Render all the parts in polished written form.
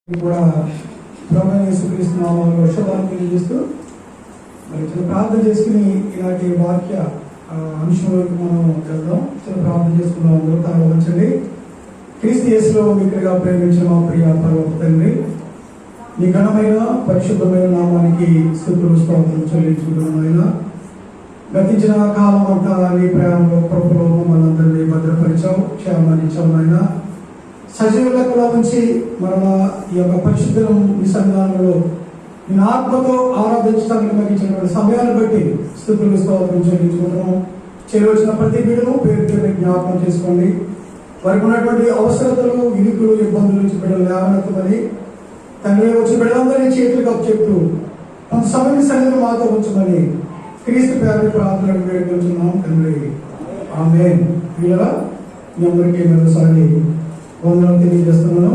కూడా ప్రభువైన యేసుక్రీస్తు నామములో శుభాలు తెలియజేస్తూ మరి చిన్న ప్రార్థన చేసుకుని ఇలాంటి వాక్య అంశంలోకి మనం వెళ్దాం. చిన్న ప్రార్థన చేసుకున్నాం. అందరూ తల వంచండి. క్రీస్తు యేసులో మిక్కుగా ప్రేమించిన మా ప్రియ పరలోక తండ్రి, నీ ఘనమైన పరిశుద్ధమైన నామానికి స్తుతులు స్తోత్రాలు చెల్లించుకుంటున్నాం. ఆయన గతించిన కాలం అంతా నీ ప్రేమలో ప్రభులో మనందరినీ భద్రపరిచావు, క్షేమాన్ని ఇచ్చావు. ఆయన సజీవ లెక్కలో ఉంచి మరలా ఈ యొక్క పరిశుద్ధం ఈ సంఘాలలో నేను ఆత్మతో ఆరాధించడానికి మాకు ఇచ్చినటువంటి సమయాన్ని బట్టి స్తుతులు స్తోత్రం చెల్లించుకుంటున్నాం. చేయవలసిన ప్రతి బిడ్డను పేరు పేరు జ్ఞాపకం చేసుకోండి. వారికి ఉన్నటువంటి అవసరతలు, ఇరుకులు, ఇబ్బందుల నుంచి బిడ్డలు లేవనెత్తమని తండ్రి వచ్చి బిడ్డలందరినీ చేతులకు అప్పు చెప్తూ కొంత సమయం సన్నిధిని మాతో ఉంచమని క్రీస్తు పేరు ప్రార్థనలు వేడుకొంచున్నాం తండ్రి. ఆమేన్. వీళ్ళ మీ అందరికీ మరోసారి వందనాలు తెలియజేస్తున్నాను.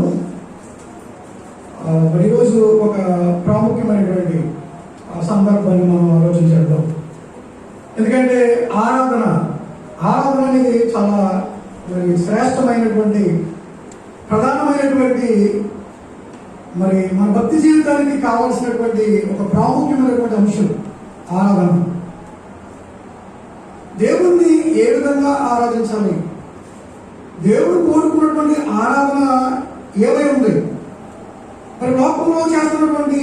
మరి ఈరోజు ఒక ప్రాముఖ్యమైనటువంటి సందర్భాన్ని మనం ఆలోచన చేద్దాం. ఎందుకంటే ఆరాధన అనేది చాలా మరి శ్రేష్టమైనటువంటి ప్రధానమైనటువంటి మరి మన భక్తి జీవితానికి కావాల్సినటువంటి ఒక ప్రాముఖ్యమైనటువంటి అంశం ఆరాధన. దేవుణ్ణి ఏ విధంగా ఆరాధించాలి, దేవుడు కోరుకున్నటువంటి ఆరాధన ఏమై ఉంది, మరి లోకంలో చేస్తున్నటువంటి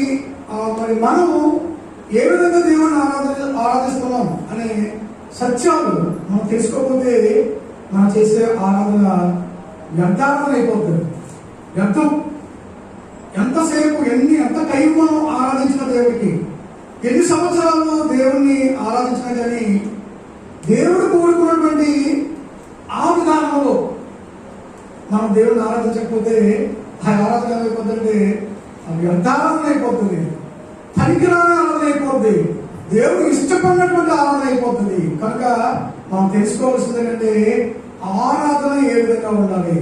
మరి మనము ఏ విధంగా దేవుడిని ఆరాధిస్తున్నాం అనే సత్యాలు మనం తెలుసుకోకపోతే మనం చేసే ఆరాధన వ్యర్థారాధన అయిపోతుంది. వ్యర్థం. ఎంతసేపు ఎంత టైం మనం ఆరాధించిన దేవుడికి, ఎన్ని సంవత్సరాలు దేవుణ్ణి ఆరాధించినా కానీ దేవుడు కోరుకున్నటువంటి ఆ విధానంలో మనం దేవుడిని ఆరాధించకపోతే ఆ ఆరాధన ఏమైపోతుందంటే వ్యర్థారాధన అయిపోతుంది, పనికిరాని ఆరాధన అయిపోతుంది, దేవుడు ఇష్టపడినటువంటి ఆరాధన అయిపోతుంది. కనుక మనం తెలుసుకోవాల్సింది ఏంటంటే ఆరాధన ఏ విధంగా ఉండాలి,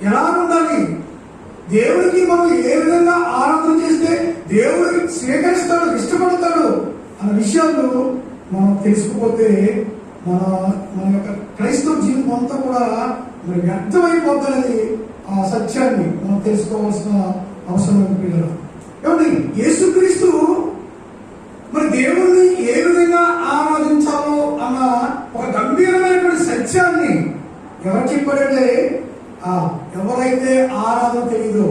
ఎలా ఉండాలి, దేవుడికి మనం ఏ విధంగా ఆరాధన చేస్తే దేవుడు స్వీకరిస్తాడు, ఇష్టపడతాడు అన్న విషయాలు మనం తెలుసుకోకపోతే మన యొక్క క్రైస్తవ జీవితం అంతా కూడా మరి వ్యర్థమైపోతున్నది. ఆ సత్యాన్ని మనం తెలుసుకోవాల్సిన అవసరం పిల్లలు. ఏమండి, యేసుక్రీస్తు మరి దేవుణ్ణి ఏ విధంగా ఆరాధించాలో అన్న ఒక గంభీరమైనటువంటి సత్యాన్ని ఎవరు చెప్పాడంటే ఎవరైతే ఆరాధన తెలియదో,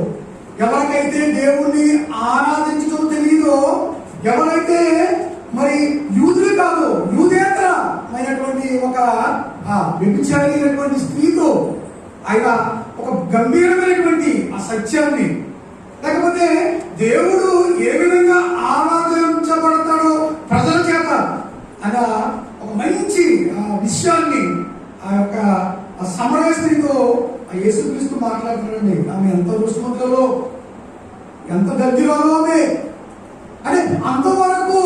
ఎవరికైతే దేవుణ్ణి ఆరాధించడం తెలియదో, ఎవరైతే మరి యూదులు కాదు యూదేతరమైనటువంటి ఒక వ్యభిచారి అయినటువంటి స్త్రీతో ఆయన ఒక గంభీరమైనటువంటి ఆ సత్యాన్ని, లేకపోతే దేవుడు ఏ విధంగా ఆరాధించబడతాడో ప్రజల చేత అన్న ఒక మంచి విషయాన్ని ఆ యొక్క సమరయ స్త్రీతో యేసుక్రీస్తు మాట్లాడుతున్నాడండి. ఆమె ఎంత రుష్మతులలో, ఎంత దగ్గరలో ఆమె అంటే అంతవరకు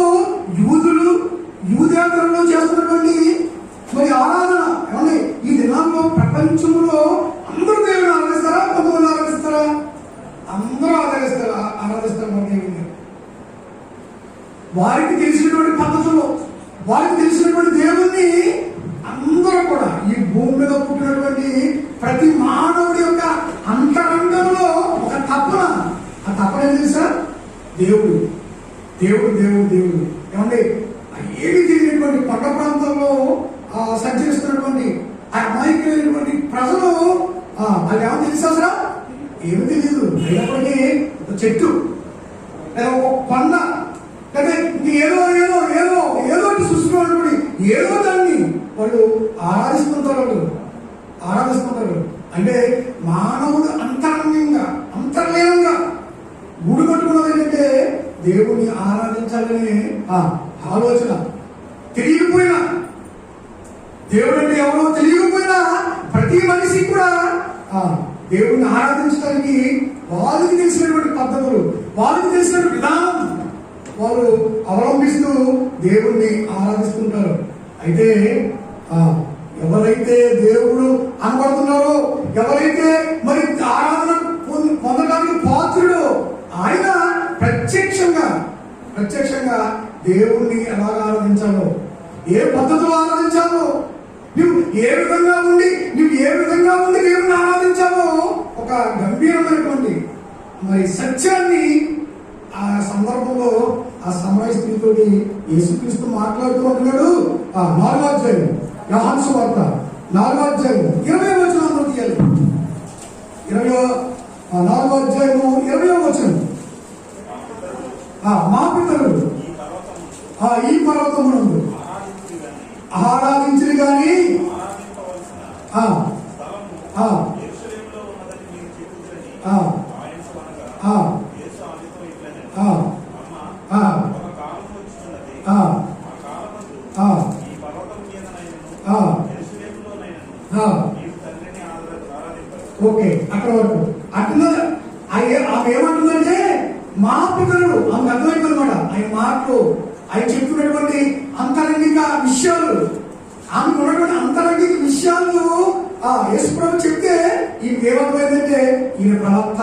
యూదులు యూదేతరులు చేస్తున్నటువంటి మరి ఆరాధన. ఏమండి, ఈ దినాల్లో ప్రపంచంలో అందరూ దేవుని ఆరాధిస్తారా? కొంతమంది ఆరాధిస్తారా? అందరూ ఆరాధిస్తారు మన దేవుని. వారికి తెలిసినటువంటి పద్ధతులు, వారికి తెలిసినటువంటి దేవుణ్ణి అందరూ కూడా ఈ భూమి మీద పుట్టినటువంటి ప్రతి మానవుడి యొక్క అంతరంగంలో ఒక తపన. ఆ తపన ఏం తెలుసా? దేవుడు దేవుడు దేవుడు దేవుడు. ఏమంటే ఏమి తెలియనటువంటి కొండ ప్రాంతంలో సంచరిస్తున్నటువంటి ఆ అమాయకులైనటువంటి ప్రజలు అది ఏమో తెలుసా? అసలు ఏమి తెలియదు. అయినప్పటికీ ఒక చెట్టు లేదా ఒక కొండ లేదా ఏదో ఏదో ఏదో ఏదో సృష్టించినటువంటి ఏదో దాన్ని వాళ్ళు ఆరాధిస్తుంటారు. అంటే మానవుడు అంతర్లీనంగా గుడి కట్టుకున్నది ఏంటంటే దేవుణ్ణి ఆరాధించాలనే ఆలోచన. తెలియకపోయినా, దేవుడు అంటే ఎవరో తెలియకపోయినా ప్రతి మనిషి కూడా దేవుణ్ణి ఆరాధించడానికి వాళ్ళకి తెలిసినటువంటి పద్ధతులు, వాళ్ళకి తెలిసిన విధానం వాళ్ళు అవలంబిస్తూ దేవుణ్ణి ఆరాధిస్తుంటారు. అయితే ఎవరైతే దేవుడు అనబడుతున్నారో, ఎవరైతే మరి ఆరాధన పొందడానికి పాత్రుడో ఆయన ప్రత్యక్షంగా దేవుణ్ణి ఎలా ఆరాధించాలో, ఏ పద్ధతిలో ఆరాధించాలో, నువ్వు ఏ విధంగా ఉండి దేవుణ్ణి ఆరాధించాలో ఒక గంభీరమైనటువంటి మరి సత్యాన్ని ఆ సందర్భంలో ఆ సమరయ స్త్రీతోటి యేసుక్రీస్తు మాట్లాడుతూ ఉంటున్నాడు. 4వ అధ్యాయం యోహాను సువార్త 4వ అధ్యాయం 20వ వచనం తీయాలి. 4వ అధ్యాయం 20వ వచనం. మా పితరులు ఈ పర్వతమునందు ఆరాధించుడు గాని ఓకే, అక్కడ వరకు అంటున్నా. ఆమె ఏమంటుందంటే మా పితరులు, ఆమె అర్థమైంది అనమాట. ఆయన మాటలు, ఆయన చెప్తున్నటువంటి అంతరంగిక విషయాలు, ఆమెకు ఉన్నటువంటి అంతరంగిక విషయాలు యేసుప్రభు చెప్తే ఈయనకి ఏమర్థమైందంటే ఈయన ప్రవక్త.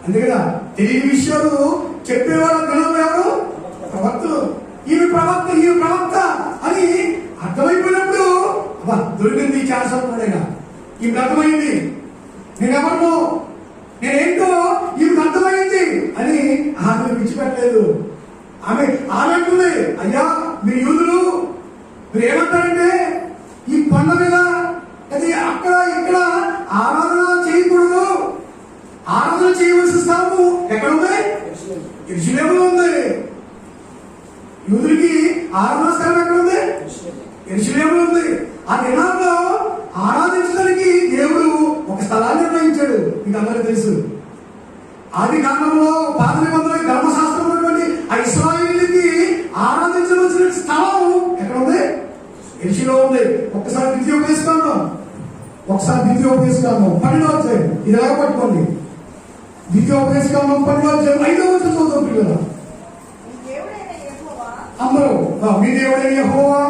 అంతే కదా, తెలియని విషయాలు చెప్పేవాళ్ళు గణం ఎవరు? ప్రవక్తలు. ఈమె ప్రవక్త అని అర్థమైపోయినప్పుడు దొరికింది ఛాన్స్ అనుకున్నాడు. ఈమెకు అర్థమైంది నేనెవరినో, నేనేంటో ఈమెకు అర్థమైంది అని ఆమె విడిచిపెట్టలేదు. ఆమె అంటుంది, అయ్యా మీరు యూదులు మీరు ఏమంటారంటే ఈ కొండ మీద అది అక్కడ ఇక్కడ ఆరాధన చేయకూడదు. ఆరాధన చేయవలసిన స్థలము ఎక్కడ ఉంది? యెరూషలేములో ఉంది. యూదులకి ఆరాధన స్థలం ఎక్కడ ఉంది? యెరూషలేములో ఉంది. ఆ దినాల్లో ఆరాధించడానికి దేవుడు ఒక స్థలాన్ని నిర్ణయించాడు. మీకు అందరికీ తెలుసు. ఆది కాలంలో పాత నిబంధనల ధర్మశాస్త్రం ఉన్నటువంటి ఆ ఇశ్రాయేలీయులకి ఆరాధించవలసిన స్థలం ఎక్కడ ఉంది? యెరూషలేములో ఉంది. ఒకసారి ద్వితీయోపదేశకాండం 12వ అధ్యాయం ఇది ఎలా పట్టుకోండి. ద్వితీయోపదేశకాండం 12వ అధ్యాయం 5వ వచనం చదువుతాం పిల్లలు అందరూ. మీ దేవుడైన యెహోవా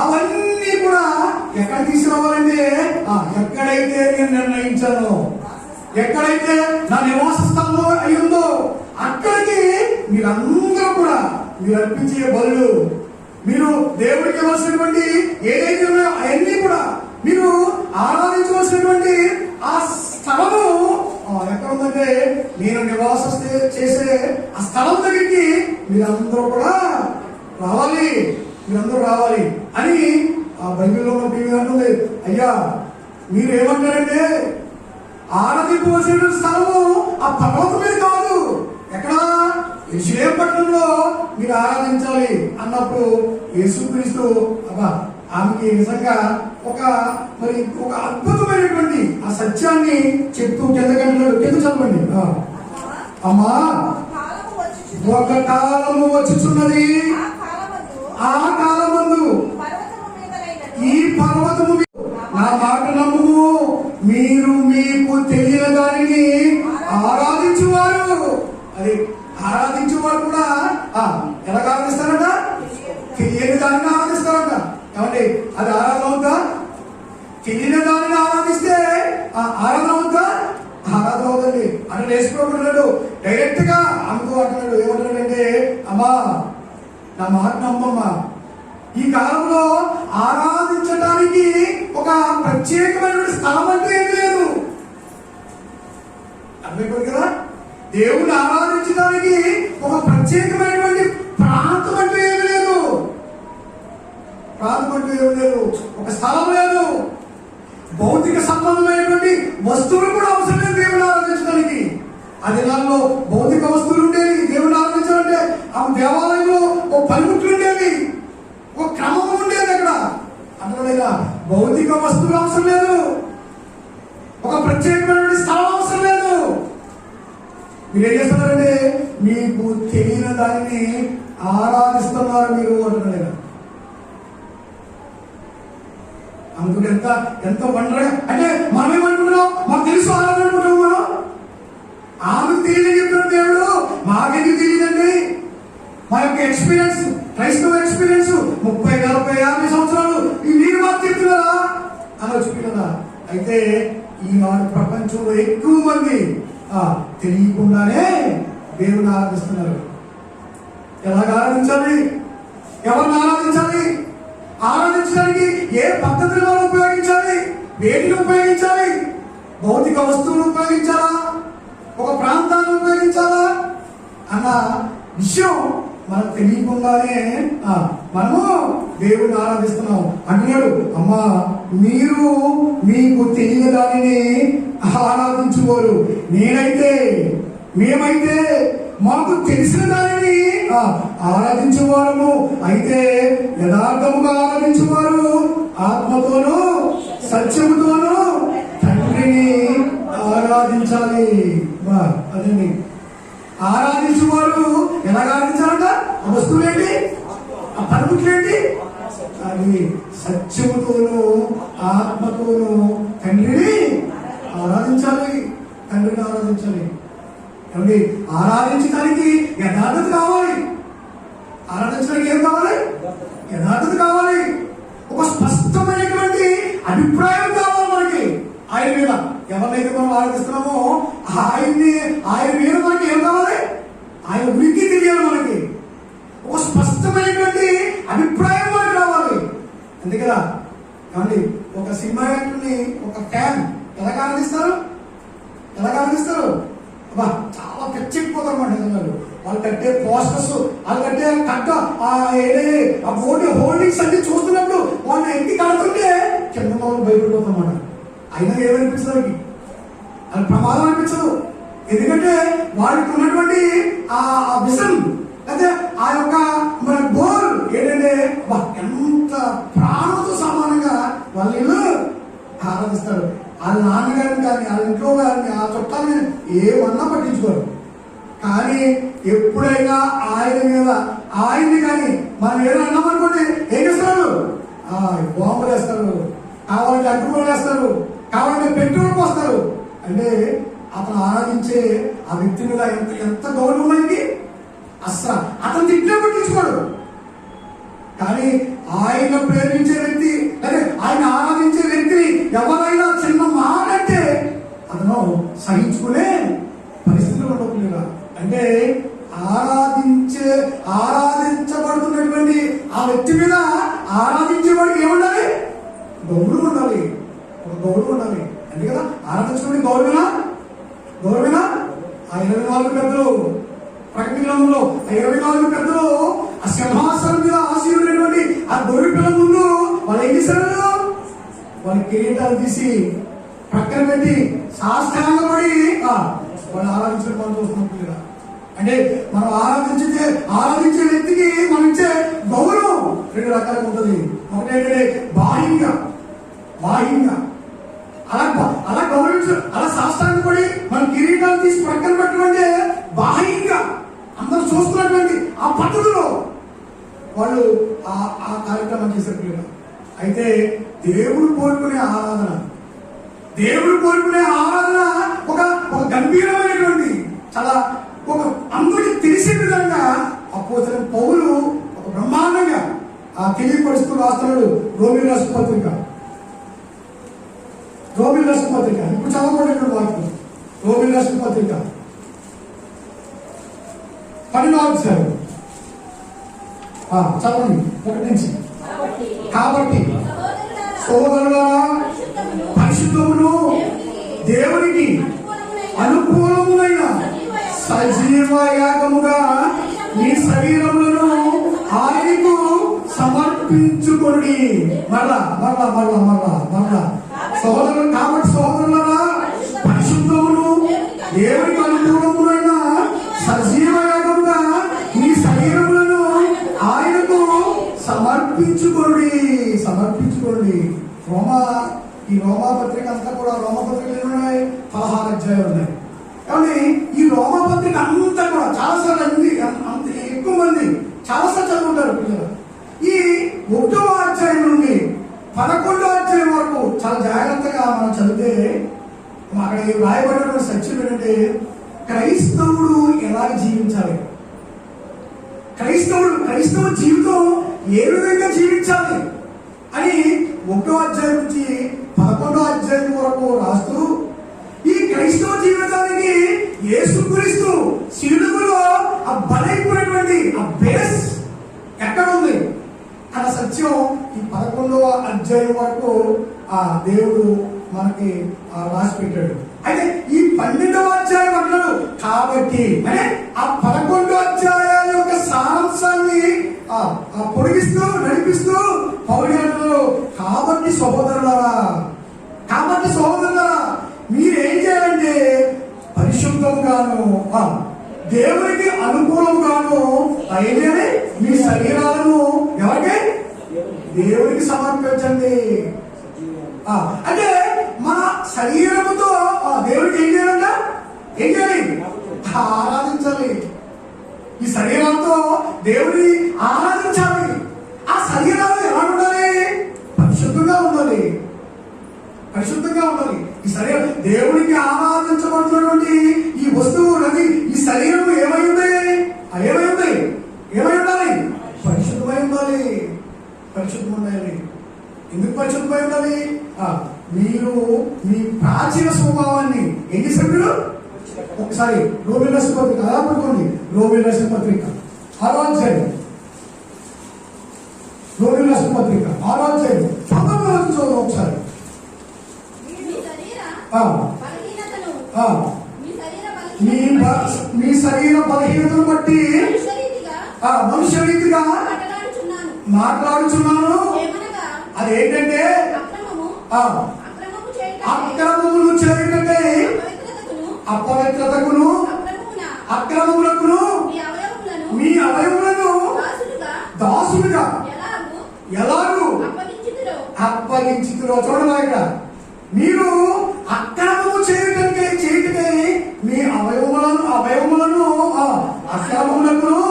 అవన్నీ కూడా ఎక్కడ తీసుకురావాలంటే ఎక్కడైతే నేను నిర్ణయించాను, ఎక్కడైతే నా నివాస స్థలంలో అయ్యిందో అక్కడికి మీరందరూ కూడా మీరు అర్పించే బలులు, మీరు దేవుడికి ఇవ్వాల్సినటువంటి ఏదైతే ఉన్నాయో అవన్నీ కూడా మీరు ఆరాధించవలసినటువంటి ఆ స్థలము ఎక్కడ ఉందంటే నేను నివాసం చేసే ఆ స్థలం దగ్గరికి మీరందరూ కూడా రావాలి, మీరందరూ రావాలి అని ఆ బైబిల్లో అంటుంది. అయ్యా మీరు ఏమంటారంటే ఆరాధించవలసిన స్థలము ఆ పర్వతం మీద కాదు, ఎక్కడ? యెరూషలేము పట్టణంలో మీరు ఆరాధించాలి అన్నప్పుడు యేసుక్రీస్తు ఆమెకి నిజంగా ఒక అద్భుతమైనటువంటి ఆ సత్యాన్ని చెప్తూ కింద చదవండి. అమ్మా ఒక కాలము వచ్చుచున్నది, ఆ కాలమందు ఈ పర్వతము నా మాట నమ్ము, మీరు మీకు తెలియని దానిని ఆరాధించువారు. అది ఆరాధించేవారు కూడా ఎలా ఆరాధిస్తారట? తెలియని దానిని ఆరాధిస్తారట. ఏమండి అది ఆరాధన అవుతా? తెలియని దానిని ఆరాధిస్తే ఆరాధన అవుతా? ఆరాధన అవుతుంది. అని నేర్చుకోబడ్డాడు. డైరెక్ట్ గా ఆమెతో అంటున్నాడు. ఏమంటున్నాడంటే అమ్మా నా మాట నమ్మమ్మా, ఈ కాలంలో ఆరాధించడానికి ఒక ప్రత్యేకమైన స్థలం అంటే ఏమి లేదు. అర్థమైపోయింది కదా? దేవుని ఆరాధించడానికి ఒక ప్రత్యేకమైనటువంటి ప్రాంతం అంటూ ఏమి లేదు. ప్రాంతం అంటూ ఏమి లేదు, ఒక స్థలం లేదు. భౌతిక సంబంధమైనటువంటి వస్తువులు కూడా అవసరం లేదు దేవుని ఆరాధించడానికి. ఆ దినాల్లో భౌతిక వస్తువులు ఉండేవి. దేవుని ఆరాధించాలంటే ఆ దేవాలయంలో ఒక పనిముట్లు ఉండేవి, ఒక క్రమం ఉండేది. అక్కడ అర్థమైనా భౌతిక వస్తువులు అవసరం లేదు, ఒక ప్రత్యేకమైన స్థలం అవసరం లేదు. మీరు ఏం చేస్తున్నారంటే మీకు తెలియని దానిని ఆరాధిస్తున్నారు మీరు అంటున్నాడు. అందుకు ఎంత వండరగా అంటే మనం ఏమనుకుంటున్నాం? మాకు తెలుసు ఆరాధన అనుకుంటున్నాం. మనం ఆమెకు తెలియని చెప్తున్న దేవుడు మాకెందుకు తెలియదండి? మా యొక్క ఎక్స్పీరియన్స్, క్రైస్తవ ఎక్స్పీరియన్స్ 30, 40, 50 సంవత్సరాలు మీరు మాకు చెప్తున్నారా అని వచ్చి కదా. అయితే ఈనాడు ప్రపంచంలో ఎక్కువ మంది తెలియకుండానే దేవుని ఆరాధిస్తున్నారు. ఎలాగ ఆరాధించాలి? ఎవరిని ఆరాధించాలి? ఆరాధించడానికి ఏ పద్ధతులు ఉపయోగించాలి? వేటిని ఉపయోగించాలి? భౌతిక వస్తువులు ఉపయోగించాలా? ఒక ప్రాంతాన్ని ఉపయోగించాలా అన్న విషయం మనకు తెలియకుండానే మనము దేవుని ఆరాధిస్తున్నాం. అంటున్నాడు, అమ్మా మీరు మీకు తెలియని దానిని ఆరాధించుకోరు, మేమైతే మాకు తెలిసిన దానిని ఆరాధించేవారము. అయితే యథార్థముగా ఆరాధించేవారు ఆత్మతోనూ సత్యముతోనూ తండ్రిని ఆరాధించాలి. అదండి, ఆరాధించేవారు ఎలాగ ఆరాధించాలంట? ఆ వస్తువులేంటి? ఆ పనిముట్లేంటి? అది సత్యముతోనూ ఆత్మతోనూ తండ్రిని ఆరాధించాలి. తండ్రిని ఆరాధించాలి. ఏమండి, ఆరాధించడానికి యథార్థత కావాలి. ఆరాధించడానికి ఏం కావాలి? యథార్థత కావాలి. ఒక స్పష్టమైనటువంటి అభిప్రాయం కావాలి మనకి ఆయన మీద. ఎవరినైతే మనం ఆరాధిస్తున్నామో ఆయన మీద మనకి ఏం కావాలి? ఆయన ఉనికి తెలియాలి మనకి. ఒక స్పష్టమైనటువంటి అభిప్రాయం మనకి రావాలి. అంతే కదా. ఏమండి, ఒక సినిమా యాక్టర్ని ఒక ఫ్యాన్ ఎలాగ ఆరాధిస్తారు? చాలా పెచ్చిపోతారు అన్నమాట. వాళ్ళు కట్టే పోస్టర్స్, వాళ్ళు కట్టే ఆ హోల్డింగ్స్ అన్ని చూస్తున్నప్పుడు వాళ్ళు ఎక్కి కడుతుంటే కింద వాళ్ళు భయపడిపోతామాట. అయినా ఏమనిపిస్తుంది? అది ప్రమాదం అనిపించదు. ఎందుకంటే వాళ్ళకి ఉన్నటువంటి ఆ విజన్, అయితే ఆ యొక్క మన గోల్ ఏంటంటే ఎంత ప్రాణంతో సమానంగా వాళ్ళు ఆరాధిస్తారు. వాళ్ళ నాన్నగారిని కానీ, వాళ్ళ ఇంట్లో గారిని, ఆ చుట్టాలని ఏమన్నా పట్టించుకోరు. కానీ ఎప్పుడైనా ఆయన్ని కానీ మనం ఏదో అన్నామనుకోండి, ఏం చేస్తారు? బాంబులు వేస్తారు, కావాలంటే అగ్గిపుల్లలు వేస్తారు, కావాలంటే పెట్రోల్ పోస్తారు. అంటే అతను ఆరాధించే ఆ వ్యక్తి మీద ఎంత గౌరవం మనకి. అసలు అతను తిట్టినా పట్టించుకోడు. కానీ ఆయన ప్రేమించే వ్యక్తి, అదే ఆయన ఆరాధించే వ్యక్తిని ఎవరైనా చిన్న మాట అంటే అతను సహించుకునే పరిస్థితులు ఉండకుండా. అంటే ఆరాధించబడుతున్నటువంటి ఆ వ్యక్తి మీద ఆరాధించేవాడికి ఏముండాలి? గౌరవం ఉండాలి. ఒక గౌరవం ఉండాలి. అంతే కదా. ఆరాధించుకునే గౌరవేనా ఆ 24 పెద్దలు ప్రకటన గ్రంథంలో 24 పెద్దలు ఆ సింహాసనం మీద ఆశీర్వదించినటువంటి ఆ గొర్రె పిల్ల ముందు వాళ్ళు ఏం చేశారు? వాళ్ళ కిరీటాలు తీసి పక్కన పెట్టి సాష్టాంగపడి వాళ్ళు ఆరాధించడం మనం చూస్తున్నాం కదా. అంటే మనం ఆరాధించే వ్యక్తికి మనం ఇచ్చే గౌరవం 2 రకాలుగా ఉంటుంది. ఒకటేంటంటే బాహ్యంగా అలా అలా సాష్టాంగపడి మన కిరీటాలు తీసి పక్కన పెట్టమంటే బాహ్యంగా అందరూ చూస్తున్నటువంటి ఆ పద్ధతిలో వాళ్ళు ఆ కార్యక్రమం చేశారు. అయితే దేవుడు కోరుకునే ఆరాధన ఒక గంభీరమైనటువంటి, చాలా ఒక అందరికీ తెలిసే విధంగా అపోస్తలుడైన పౌలు ఒక బ్రహ్మాండంగా తెలియపరుస్తూ రాస్తున్నాడు. రోమీయులకు రాసిన పత్రిక ఇప్పుడు చదవబడిన వాక్యం. రోమీయులకు రాసిన పత్రిక 12వ అధ్యాయం చదవండి 1 నుంచి. కాబట్టి సోదరులారా, పరిశుద్ధమును దేవునికి అనుకూలములైన సజీవ యాగముగా మీ శరీరములను ఆయనకు సమర్పించుకోండి. మరలా సోదరులు. కాబట్టి సోదరులారా, పరిశుద్ధమును దేవునికి అనుకూలములైన సజీవ యాగముగా మీ శరీరములను ఆయనకు సమర్పించుకోండి. ఈ రోమా పత్రిక అంతా కూడా, రోమా పత్రికలు ఉన్నాయి 16 అధ్యాయాలు ఉన్నాయి. కానీ ఈ రోమా పత్రిక అంతా కూడా చాలాసార్లు ఎక్కువ మంది చాలాసార్లు చదువుకుంటారు పిల్లలు. ఈ 1వ అధ్యాయం నుండి 11వ అధ్యాయం వరకు చాలా జాగ్రత్తగా మనం చదివితే అక్కడ రాయబడినటువంటి సత్యం ఏంటంటే క్రైస్తవుడు ఎలా జీవించాలి, క్రైస్తవ జీవితం ఏ విధంగా జీవించాలి అని 1వ అధ్యాయం నుంచి 11వ అధ్యాయం వరకు రాస్తూ ఈ క్రైస్తవ జీవితానికి యేసుక్రీస్తు శిలువలో ఆ బలైపోయినటువంటి ఆ బేస్ ఎక్కడ ఉంది అన్న సత్యం ఈ 11వ అధ్యాయం వరకు ఆ దేవుడు మనకి రాసి పెట్టాడు. అయితే ఈ 12వ అధ్యాయం అంటాడు కాబట్టి అంటే ఆ 11 అధ్యాయాల యొక్క సారాంశాన్ని పొడిగిస్తూ నడిపిస్తూ పౌలు అంటారు, కాబట్టి సహోదరులారా మీరేం చేయాలంటే పరిశుద్ధంగాను దేవునికి అనుకూలంగాను ఏం చేయాలి, మీ శరీరాలను ఎవరికి దేవునికి సమర్పించండి. అంటే మన శరీరముతో దేవుడికి ఏం చేయాలంట, ఏం చేయాలి, ఆరాధించాలి. ఈ శరీరంతో దేవుడిని ఆరాధించాలి. ఆ శరీరాలు ఎలా ఉండాలి, పరిశుద్ధంగా ఉండాలి. ఈ శరీరం దేవుడికి ఆరాధించబడుతున్నటువంటి ఈ వస్తువు నది ఈ శరీరం ఏమై ఉండాలి, పరిశుద్ధమై ఉండాలి. ఎందుకు పరిశుద్ధమై ఉండాలి? మీరు మీ ప్రాచీన స్వభావాన్ని ఏం చేశారు మీరు? ఒకసారి రోమిల రాసిన పత్రిక అలా పట్టుకోండి. రోమిల రాసిన పత్రిక 6వ అధ్యాయం 19వ చదువు ఒకసారి. మీ శరీర బలహీనతను బట్టి మనుష్య రీతిగా మాట్లాడుచున్నాను. అదేంటంటే అక్రమములు చేయకంటే అపవిత్రతకును అక్రమములకును మీ అవయవులను దాసులుగా ఎలాగూ అప్పగించుతురో. చూడండి ఇక్కడ, మీరు అక్రమము చేయటమే మీ అవయవములను అక్రమములకును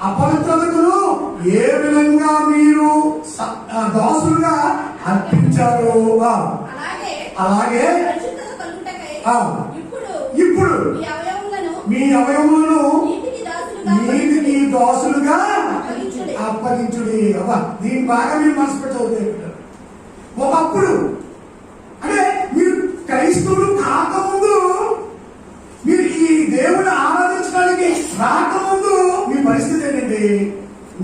అపవిత్రతకును ఏ విధంగా మీరు దాసులుగా అర్పించారు, అలాగే ఇప్పుడు మీ అవయవములను నీతికి దాసులుగా అప్పగించుడి. దీని బాగా మీరు మనసు పెట్టవుతాయి. ఒకప్పుడు అంటే మీరు క్రైస్తవులు కాకముందు, మీరు ఈ దేవుని ఆరాధించడానికి రాకముందు మీ పరిస్థితి ఏంటంటే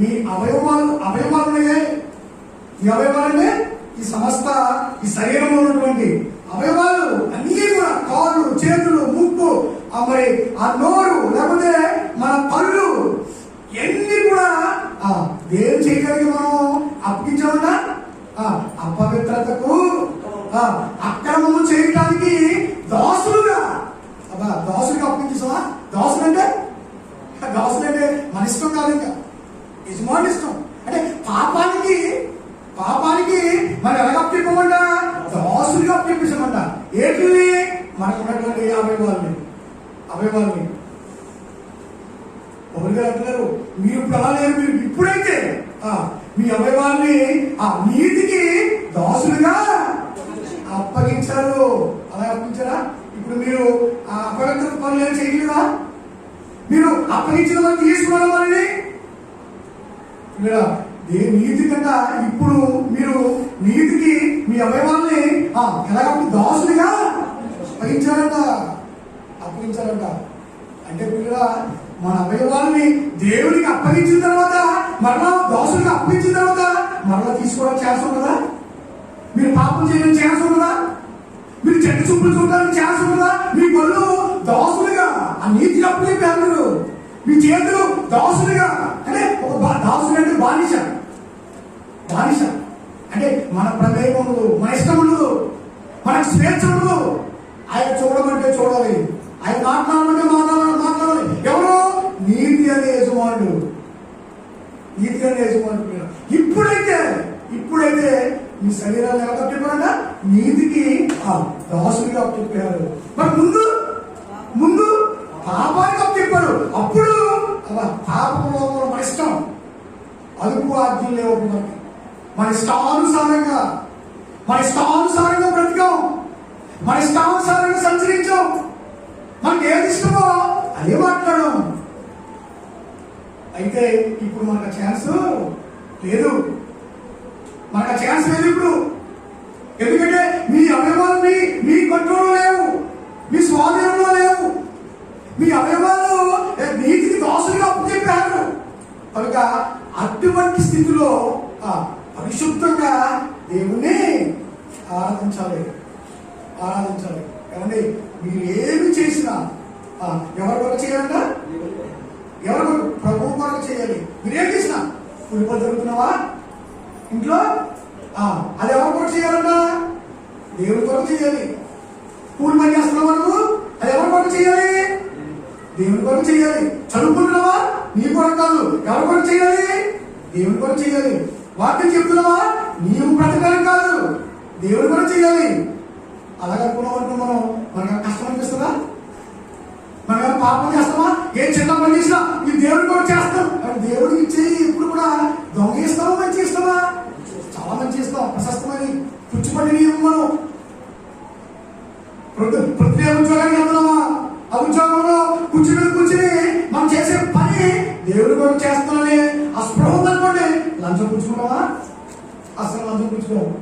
మీ అవయవాలనే ఈ సమస్త ఈ శరీరంలో ఉన్నటువంటి అవయవాలు అన్నీ కూడా కాళ్ళు, చేతులు, ముక్కు, మరి ఆ నోరు, లేకపోతే మన పళ్ళు ఎన్ని కూడా దేవుని చేయడానికి మనం అప్పగించామన్నా అపవిత్రతకు అక్రమము చేయడానికి దాసులుగా అప్పగించామా? దాసులంటే మన ఇష్టం కాదు, ఇంకా యజమాని ఇష్టం. అంటే పాపానికి మరి ఎలాగ అప్పచెప్పమంట, దాసులుగా అప్పచెప్పించమంట. ఏంటివి? మనకు ఉన్నటువంటి అవయవాల్ని ఒకరిగా అంటున్నారు, మీరు ఇప్పుడు అలా లేరు, మీరు ఇప్పుడైతే మీ అవయవాల్ని నీతికి దాసులుగా అప్పగించారు. అలా అప్పగించారా? ఇప్పుడు మీరు అపవిత్ర పనులు ఏం చేయలేదా? మీరు అప్పగించిన వాళ్ళు తీసుకున్న వాళ్ళని నీతి కన్నా ఇప్పుడు మీరు నీతికి మీ అవయవాల్ని ఎలాగప్పుడు దాసులుగా అప్పగించారంట. అంటే పిల్లల మన అవయవాల్ని దేవునికి అప్పగించిన తర్వాత మరలా దాసులుగా అప్పగించిన తర్వాత మరలా తీసుకోవడం ఛాన్స్ ఉండదా? మీరు పాపం చేయడం ఛాన్స్ ఉండదా? మీరు చెడ్డ చూపులు చూడడానికి ఛాన్స్ ఉండదా? మీ కళ్ళు దాసులుగా ఆ నీతికి అప్పగించారు. మీ చేతులు దాసులుగా, అంటే ఒక దాసులు అంటే బానిస అంటే మన ప్రమేయం ఉండదు, మన ఇష్టం ఉండదు, మనకు స్వేచ్ఛ ఉండదు. ఆయన చూడమంటే చూడాలి, ఆయన మాట్లాడమంటే మాట్లాడాలి. ఎవరు? నీతి అనే యజమానుడు. ఇప్పుడైతే మీ శరీరాన్ని ఎలా చెప్పారంట? నీతికి దాసులుగా అప్పచెప్పారు. మరి ముందు పాపానికి అప్పచెప్పారు. అప్పుడు పాపంలో మన ఇష్టం, అదుపు ఆజ్ఞలు లేవు. మన ఇష్టానుసారంగా బ్రతికాం, మన ఇష్టానుసారంగా సంచరించాం. మనకి ఏది ఇష్టమో అదే మాట్లాడడం. అయితే ఇప్పుడు మనకు ఛాన్స్ లేదు, మనకు ఛాన్స్ లేదు ఇప్పుడు. ఎందుకంటే మీ అవయవాలు మీ కంట్రోల్లో లేవు, మీ స్వాధీనంలో లేవు. మీ అవయవాలు నీతికి దోషులుగా అప్పచెప్పారు. కనుక అటువంటి స్థితిలో పరిశుద్ధంగా దేవుణ్ణి ఆరాధించాలి. ఏమండి, మీరు ఏమి చేసినా ఎవరి కొరకు చేయాలంట? ఎవరి కొరకు? ప్రభువు కొరకు చేయాలి. మీరేం చేసినా కూలిపని జరుగుతున్నావా ఇంట్లో, అది ఎవరి కొరకు చేయాలంట? దేవుడి కొరకు చేయాలి. కూలి పని చేస్తున్నావా నువ్వు, అది ఎవరి కొరకు చేయాలి? దేవుడి కొరకు చేయాలి. చదువుకుంటున్నావా? నీ కొరకు కాదు, ఎవరి కొరకు చేయాలి? దేవుడి కొరకు చేయాలి. వాక్యం చెప్తున్నావా? నీవు బ్రతకాలి కాదు, దేవుడి కొరకు చేయాలి. అలాగనుకున్నాం అంటూ మనకు కష్టం అనిపిస్తుందా? మనం పాపం చేస్తామా? ఏ చిన్న పని చేసినా ఈ దేవుడి కొరకు చేస్తాం. దేవుడికి చేయి ఎప్పుడు కూడా దొంగ ఇస్తామా, మంచి ఇస్తామా? చాలా మంచి ఇస్తాం. ప్రశస్తమని పుచ్చిపట్టి నియమం. మనం ప్రతి ఉద్యోగానికి వెళ్తున్నామా? ఆ ఉద్యోగంలో కూర్చుని మనం చేసే పని దేవుడి కొరకు చేస్తామని ఆ స్పృహ అనుకోండి. లంచం పుచ్చుకున్నావా? అసలు లంచం పుచ్చుకోము.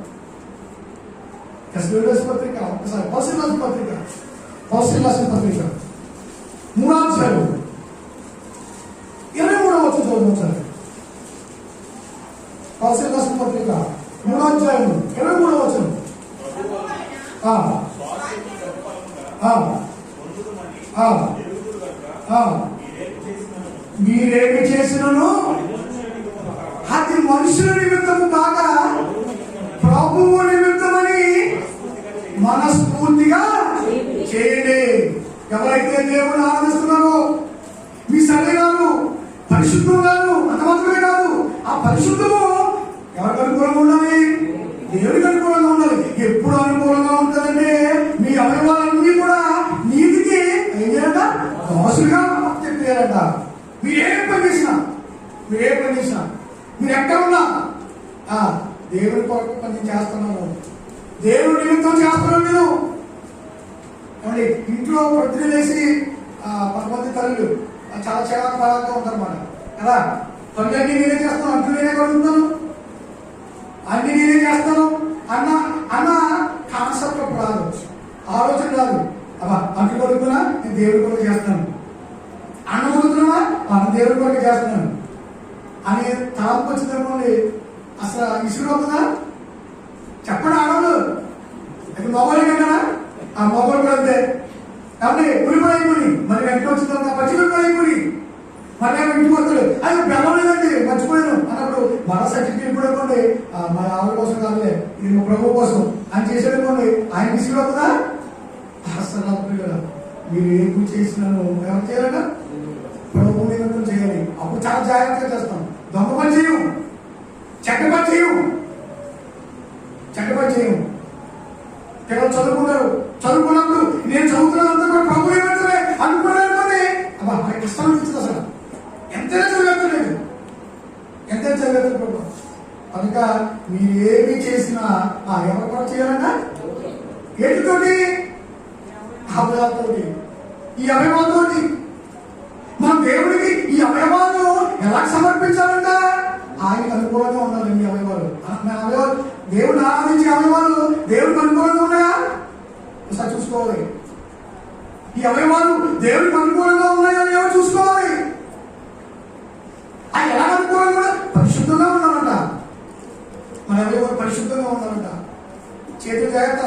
పత్రిక ఒకసారి పౌసీల్ రాసిన పత్రిక 3వ అధ్యాయం 23వ వచనం చదువు ఒకసారి. పౌసీల్ రాసిన పత్రిక 3వ అధ్యాయం 23వ వచనం. మీరేమి చేసినను అది మనుషుల నిమిత్తము కాక ప్రభువు నిమిత్తమని మనస్ఫూర్తిగా చేయండి. ఎవరైతే దేవుని ఆరాధిస్తున్నారో మీ శరీరాలు పరిశుద్ధంగాను, అంత మాత్రమే కాదు, ఆ పరిశుద్ధము ఎవరికి అనుకూలంగా ఉండాలి? దేవుడికి అనుకూలంగా ఉండాలి. ఎప్పుడు అనుకూలంగా ఉంటుందంటే మీ అవయవాలన్నీ కూడా నీతికి ఏం చేయాలంట? దోషులుగా చెప్పేయాలంట. మీరు ఏ పని చేసినా మీరు ఎక్కడ ఉన్నా దేవుడి కొరకు పని చేస్తున్నాను, దేవుడి నిమిత్తం చేస్తున్నాను. నేను ఏమండి, ఇంట్లో పొద్దున లేసి కొంతమంది తల్లులు చాలా చిరాకు ఉంటారన్నమాట కదా. పనులన్నీ నేనే చేస్తాను, అంటూ నేనే కడుగుతాను, అన్ని నేనే చేస్తాను అన్న కాన్సెప్ట్ రాదు, ఆలోచన రాదు. అంటు కడుగుతున్నా, నేను దేవుడి కొరకు చేస్తాను. అన్నం కడుగుతున్నా, దేవుడి కొరకు చేస్తున్నాను అని తలంపు వచ్చిందనుకోండి. అసలు ఇసురు అవుతుందా? చెప్పండి. ఆడవాళ్ళు అయితే మొబైల్ కదా, ఆ మొబైల్ కూడా అంతే. కాబట్టి ఉల్లిపడి అయిపోయి మరి వెంటనే వచ్చిన తర్వాత పచ్చిమిరపడి అయిపోయి మళ్ళీ ఇంటికి వస్తాడు. అది బెల్లం లేదండి, మర్చిపోయాను అన్నప్పుడు మన సర్టిఫికేట్ కూడా అనుకోండి, మన ఆవిడ కోసం కాదులే, ఇది మా ప్రభు కోసం అని చేసాడు అనుకోండి. ఆయన ఇసురు అవుతుందా? అసలు మీరు ఏ పూజ చేసినాను ఎవరు చేయాలట? ప్రభు నిమిత్తం చేయాలి. అప్పుడు చాలా జాగ్రత్తగా చేస్తాం. దొంగ పని చేయము, చెడ్డ పని చేయము. పిల్లలు చదువుకున్నప్పుడు నేను చదువుతున్నంత కూడా ప్రభు ఏమంటే అనుకున్నానుకోండి. మనకి కష్టం అనిపించదు. అసలు ఎంతైనా చదివేస్తలేదు, ప్రభు. కనుక మీరు ఏమి చేసినా ఎవరి కొరకు చేయాలన్న? ఏంటితోటి? అవయవాలతోటి, ఈ అవయవాలతోటి. మన దేవుడికి ఈ అవయవాలు ఎలా సమర్పించాలంట? ఆయనకు అనుకూలంగా ఉండాలి. మీ అవయవాలు దేవుడు ఆరాధించే అవయవాలు దేవుడికి అనుకూలంగా ఉన్నాయా? ఒకసారి చూసుకోవాలి. ఈ అవయవాలు దేవుడికి అనుకూలంగా ఉన్నాయా లేవో చూసుకోవాలి. అది ఎలా అనుకూలంగా? పరిశుద్ధంగా ఉండాలంట. మన అవయవాలు పరిశుద్ధంగా ఉండాలంట. చేతులు జాగ్రత్త,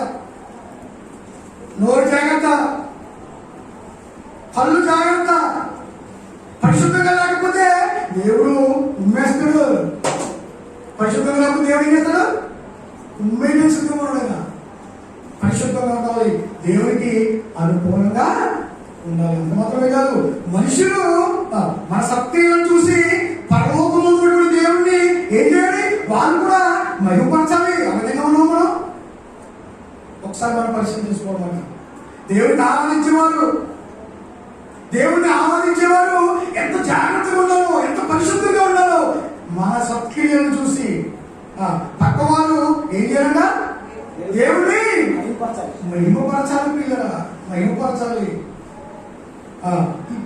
నోరు జాగ్రత్త, కళ్ళు జాగ్రత్త. పరిశుద్ధంగా లేకపోతే దేవుడు ఉమ్మేస్తాడు. పరిశుద్ధంగా లేకపోతే దేవుడు ఏం చేస్తాడు? ఉమ్మేయడం సిద్ధంగా ఉండగా పరిశుద్ధంగా ఉండాలి, దేవుడికి అనుకూలంగా ఉండాలి. అంత మాత్రమే కాదు, మనుషులు మన శక్తులను చూసి పరలోకంలో దేవుడిని ఏం చేయాలి? వాళ్ళు కూడా మహిమపరచాలి. ఆ విధంగా ఉన్నాం మనం. ఒకసారి మనం పరిశీలన చేసుకోవడం. దేవుడిని ఆరాధించేవారు ఎంత జాగ్రత్తగా ఉన్నారో, ఎంత పరిశుద్ధంగా ఉన్నారో. మన సత్క్రియలను చూసి పక్కవారు ఏం చేయాలంట? దేవుడిని మహిమపరచాలి. పిల్లరా, మహిమపరచాలి.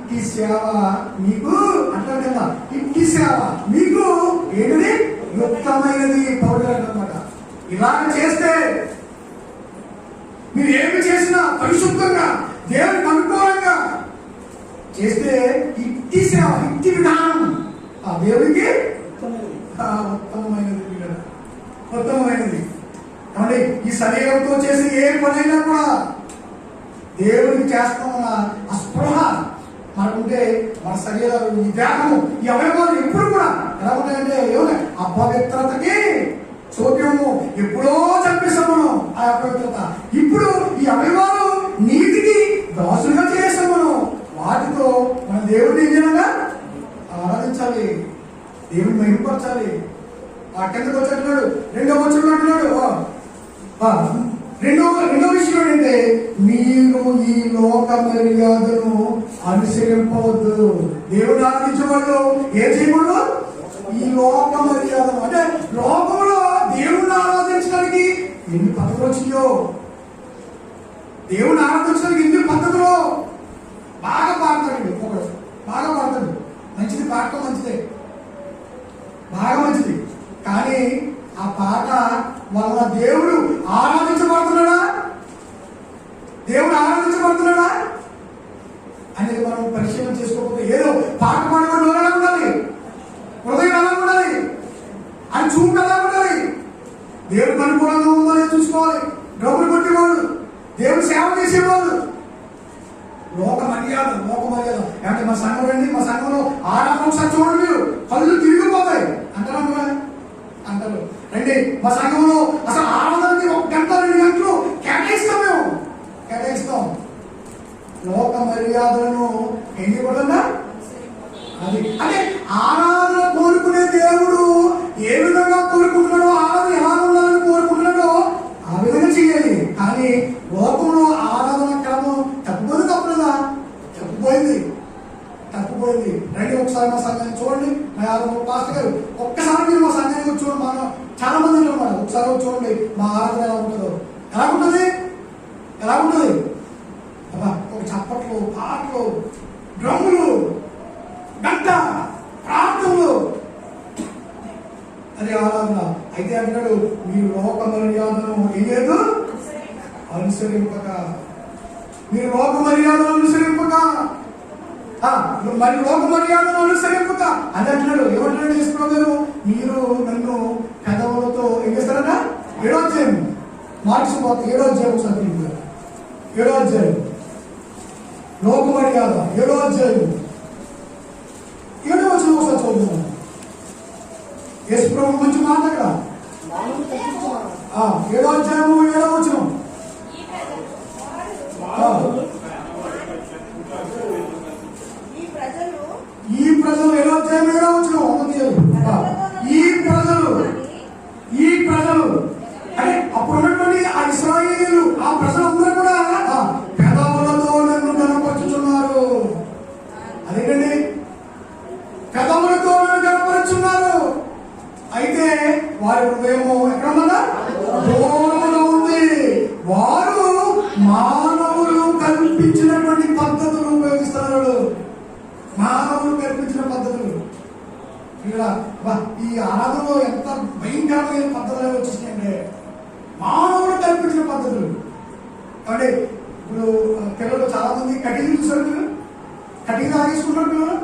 ఇట్టి సేవ మీకు అంటారు కదా, ఇట్టి సేవ మీకు ఏంటిది యుక్తమైనది పౌరులు అన్నమాట. ఇలాగ చేస్తే మీరు ఏమి చేసినా పరిశుద్ధంగా దేవునికి అనుకూలంగా చేస్తే ఇట్టి సేవ, ఇట్టి విధానం ఆ దేవుడికి ఉత్తమమైనది కదా, ఉత్తమమైనది. కాబట్టి ఈ శరీరంతో చేసే ఏ పనైనా కూడా దేవుడికి చేస్తామన్న ఆ స్పృహ మనకుంటే మన శరీరాలు, ఈ దేహము, ఈ అవయవాలు ఎప్పుడు కూడా ఎలా ఉంటాయంటే ఏమన్నా అపవిత్రతకి చోట్యము ఎప్పుడో చంపేస్తాం మనం. ఆ అపవిత్రత ఇప్పుడు ఈ అవయవాలు నీతికి దాసులుగా చేస్తాం మనం. వాటితో మన దేవుడిని ఏం చేయాలంగా ఆరాధించాలి, దేవుడిని మహిమపరచాలి. ఆ కిందకు వచ్చేట్టున్నాడు, రెండో వచ్చి అంటున్నాడు. రెండో విషయం ఏంటంటే మీరు ఈ లోక మర్యాదను అనుసరింపవద్దు. దేవుడు ఆరాధించే వాళ్ళు ఏం చేయకూడదు, ఈ లోక మర్యాద అంటే లోకంలో దేవుడిని ఆరాధించడానికి ఎన్ని పద్ధతులు వచ్చినాయో, దేవుడిని ఆరాధించడానికి ఎన్ని పద్ధతులు. బాగా పాడతాడు ఒకడు, బాగా పాడతాడు, మంచిది, పాడటం మంచిదే, బాగా మంచిది. కానీ ఆ పాట వల్ల దేవుడు ఆరాధించబడుతున్నాడా, దేవుడు ఆరాధించబడుతున్నాడా అనేది మనం పరిశీలన చేసుకోకపోతే ఏదో పాట పాడేవాడు ఎలా ఉండాలి, హృదయం ఎలా ఉండాలి, అని చూపు ఎలా ఉండాలి, దేవుడికి అనుకూలంగా ఉందని చూసుకోవాలి. డబ్బులు కొట్టేవాడు, దేవుడు సేవ చేసేవాడు, లోక మర్యాద, లోక మర్యాద అంటే మా సంఘం అండి, మా సంఘంలో ఆరాధన ఒకసారి చూడండి, మీరు కళ్ళు తిరిగిపోతాయి అంటారా అంటారు. రండి మా సంఘంలో అసలు ఆరాధనకి 1 గంట 2 గంటలు కేటాయిస్తాం, మేము కేటాయిస్తాం. లోక మర్యాదలను ఏం చేయకూడదా, అది అంటే ఆరాధన కోరుకునే దేవుడు ఏ విధంగా కోరుకుంటున్నాడో, ఆరాధన ఎలా ఉండాలని కోరుకుంటున్నాడో ఆ విధంగా చేయాలి. కానీ లోకంలో ఆరాధన క్రమం తప్పులేదా, తప్పిపోయింది. రండి ఒకసారి మా సంఘాన్ని చూడండి. పాస్టర్ గారు ఒక్కసారి మీరు మా సంఘానికి వచ్చి చూడండి, మనం చాలా మంది ఉన్నారు, ఒకసారి వచ్చి చూడండి మా ఆరాధన ఎలా ఉంటుందో. ఎలా ఉంటుంది ఒక చప్పట్లు, పాటలు, డ్రమ్ములు, గంట, ప్రార్థనలు, అది ఆరాధన. అయితే అంటాడు మీరు లోక మర్యాదను ఏం లేదు అనుసరింపక, మీరు లోక మర్యాదను అనుసరింపక, మరి లోక మర్యాదను అనుసరింపక అని అంటున్నాడు. ఏమంటున్నాడు చేసుకున్నాడు, మీరు నన్ను పెదవులతో ఏం చేస్తారట. 7వ అధ్యాయం మార్క్స్ 7వ అధ్యాయం ఒకసారి 7వ అధ్యాయం లోక మర్యాద 7వ అధ్యాయం 7వ వచనం ఒకసారి చదువుతున్నాం. యేసు ప్రభు మంచి మాట అక్కడ 7వ అధ్యాయం 7వ వచనం. ఈ ప్రజలు 7వ అధ్యాయం 7వ వచనం. ఈ ప్రజలు అంటే అప్పుడు ఉన్నటువంటి ఆ ఇశ్రాయేలీయులు, ఆ ప్రజలందరూ కూడా పెదవులతో నన్ను కనపరుచుతున్నారు. అదేంటండి, పెదవులతో నన్ను కనపరుచున్నారు. అయితే వారి హృదయము ఎక్కడన్నా దూరంలో ఉంది. వారు మానవులు కల్పించినటువంటి పద్ధతులు ఉపయోగిస్తున్నారు. మానవులు కల్పించిన పద్ధతులు. ఈ ఆరాధనలో ఎంత భయంకరమైన పద్ధతులు వచ్చేసినాయంటే మానవులు కల్పించిన పద్ధతులు. అంటే ఇప్పుడు పిల్లలు చాలా మంది కటింగ్ చూసారు, కటింగ్ ఆగేసుకుంటారు పిల్లలు.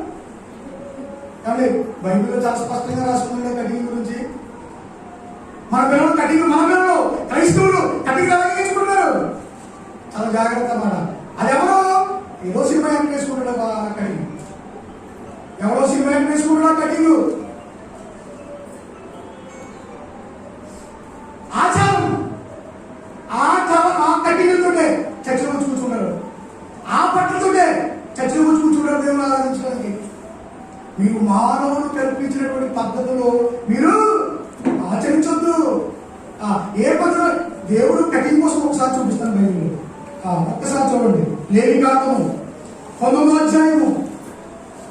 కాబట్టి బైబిల్లో చాలా స్పష్టంగా రాసుకుంటే కటింగ్ గురించి. మన పిల్లలు క్రైస్తవులు కటింగ్ ఆగేసుకుంటారు. చాలా జాగ్రత్త అన్నమాట. అది ఎవరో ఏదో సినిమా యాక్ట్ వేసుకుంటాడు కటింగ్, ఎవరో సినిమా యాక్ట్ వేసుకుంటాడు కటింగ్. ఆచారం ఆ కటింగ్తోటే చర్చలు వచ్చి కూర్చుంటారు, ఆ పట్లతోటే చర్చలు వచ్చి కూర్చుంటారు దేవుని ఆరాధించడానికి. మీకు మానవులు కల్పించినటువంటి పద్ధతులు మీరు ఆచరించొద్దు. ఏ పద్ధతి దేవుడు కటింగ్ కోసం ఒకసారి చూపిస్తాను బైబిల్లో. ఒక్కసారి చూడండి. లేవికాండము 19వ అధ్యాయము,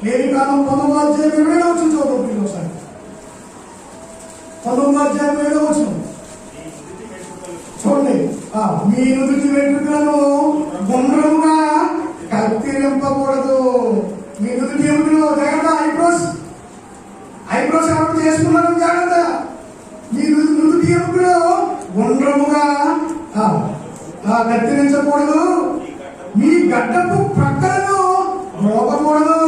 లేవికాండం 19వ అధ్యాయం 20వ వచనం చూడండి ఒకసారి. 19వ అధ్యాయం 20వ వచనం చూడండి. మీ నుదుటి వెంట్రుకలను గుండ్రముగా కత్తిరింపకూడదు. చేసుకున్నాను జాగ్రత్త. మీ నుదుటి ఎముకలో గుండ్రముగా కత్తిరించకూడదు, మీ గడ్డపు ప్రక్కలను మోపకూడదు.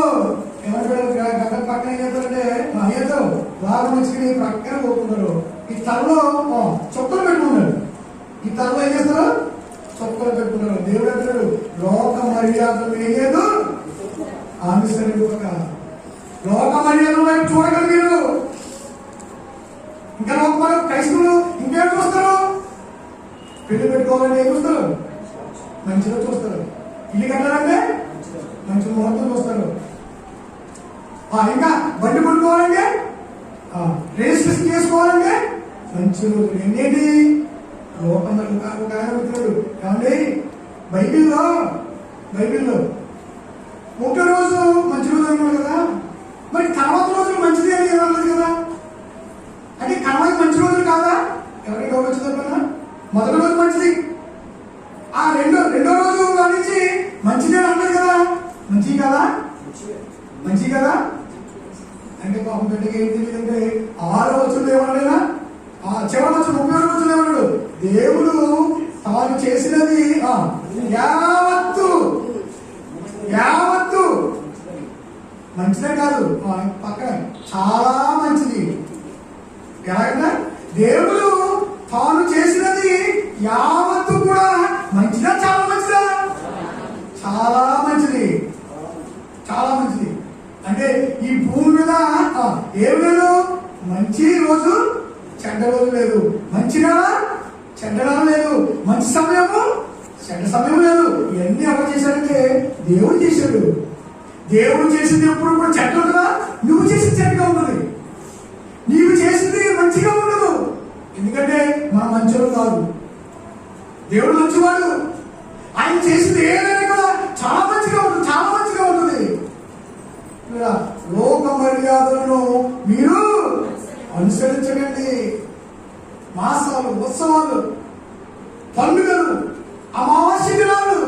ఏమంటారు గడ్డ పక్కన ఏం చేస్తారంటే ఏదో బాగా మంచి ప్రక్కన పోతున్నారు. ఈ తలలో చొక్కలు పెట్టుకున్నారు. ఈ తలలో ఏం చేస్తారు? చొక్కలు పెట్టుకున్నారు. దేవుడు అంటాడు లోక మర్యాదలు ఏం లేదు అనుసరింపక. లోక మర్యాదల వైపు చూడగలరు మీరు. ఇంకా లోక క్రైస్తవులు ఇంకేం చూస్తారు? పెళ్లి పెట్టుకోవాలంటే ఏం చూస్తారు? మంచిగా చూస్తారు. ఇల్లు కట్టాలంటే మంచి ముహూర్తం చూస్తారు. ఇంకా బండి కొనుక్కోవాలంటే రిజిస్ట్రేషన్ చేసుకోవాలంటే మంచి రోజులు. ఏంటి లోకం ఒక ఆయన వచ్చినాడు ఏమండి బైబిల్లో ఒక రోజు మంచి రోజు అన్నాడు కదా, మరి తర్వాత రోజులు మంచిది అని ఏమన్నది కదా, అంటే తర్వాత మంచి రోజులు కాదా? ఎవరికి డౌట్ వచ్చిందన్నా? మొదటి రోజు మంచిది, ఆ రెండో రోజు నుంచి మంచిదే అన్నది కదా, మంచి కదా అంటే పాపం బిడ్డకి ఏం తెలియదంటే 6వ వచనంలో ఏమన్నాడైనా, చివరి వచనం 31వ వచనంలో ఏమన్నాడు? దేవుడు తాను చేసినది యావత్తు మంచిదే కాదు, పక్కన చాలా మంచిది. ఎలాగంటే దేవుడు తాను చేసినది యావత్తు కూడా మంచిదా చాలా మంచిదా? చాలా మంచిది, చాలా మంచిది. అంటే ఈ భూమి మీద ఏం లేదు, మంచి రోజు చెడ్డ రోజు లేదు, మంచి నెల చెడ్డ నెల లేదు, మంచి సమయము చెడ్డ సమయం లేదు. ఇవన్నీ ఎవరు చేశారంటే దేవుడు చేశాడు. దేవుడు చేసింది ఎప్పుడు కూడా చెడ్డ ఉంటుందా? నువ్వు చేసింది చెడ్డగా ఉంటుంది, నీవు చేసింది మంచిగా ఉండదు. ఎందుకంటే మనం మంచివాడు కాదు, దేవుడు మంచివాడు. ఆయన చేసింది ఏదైనా కూడా చాలా మంచిగా ఉంటుంది, చాలా మంచిగా ఉంటుంది. లోక మర్యాదలను మీరు అనుసరించకండి. మాసాలు, ఉత్సవాలు, పండుగలు, అమావాస్య దినాలు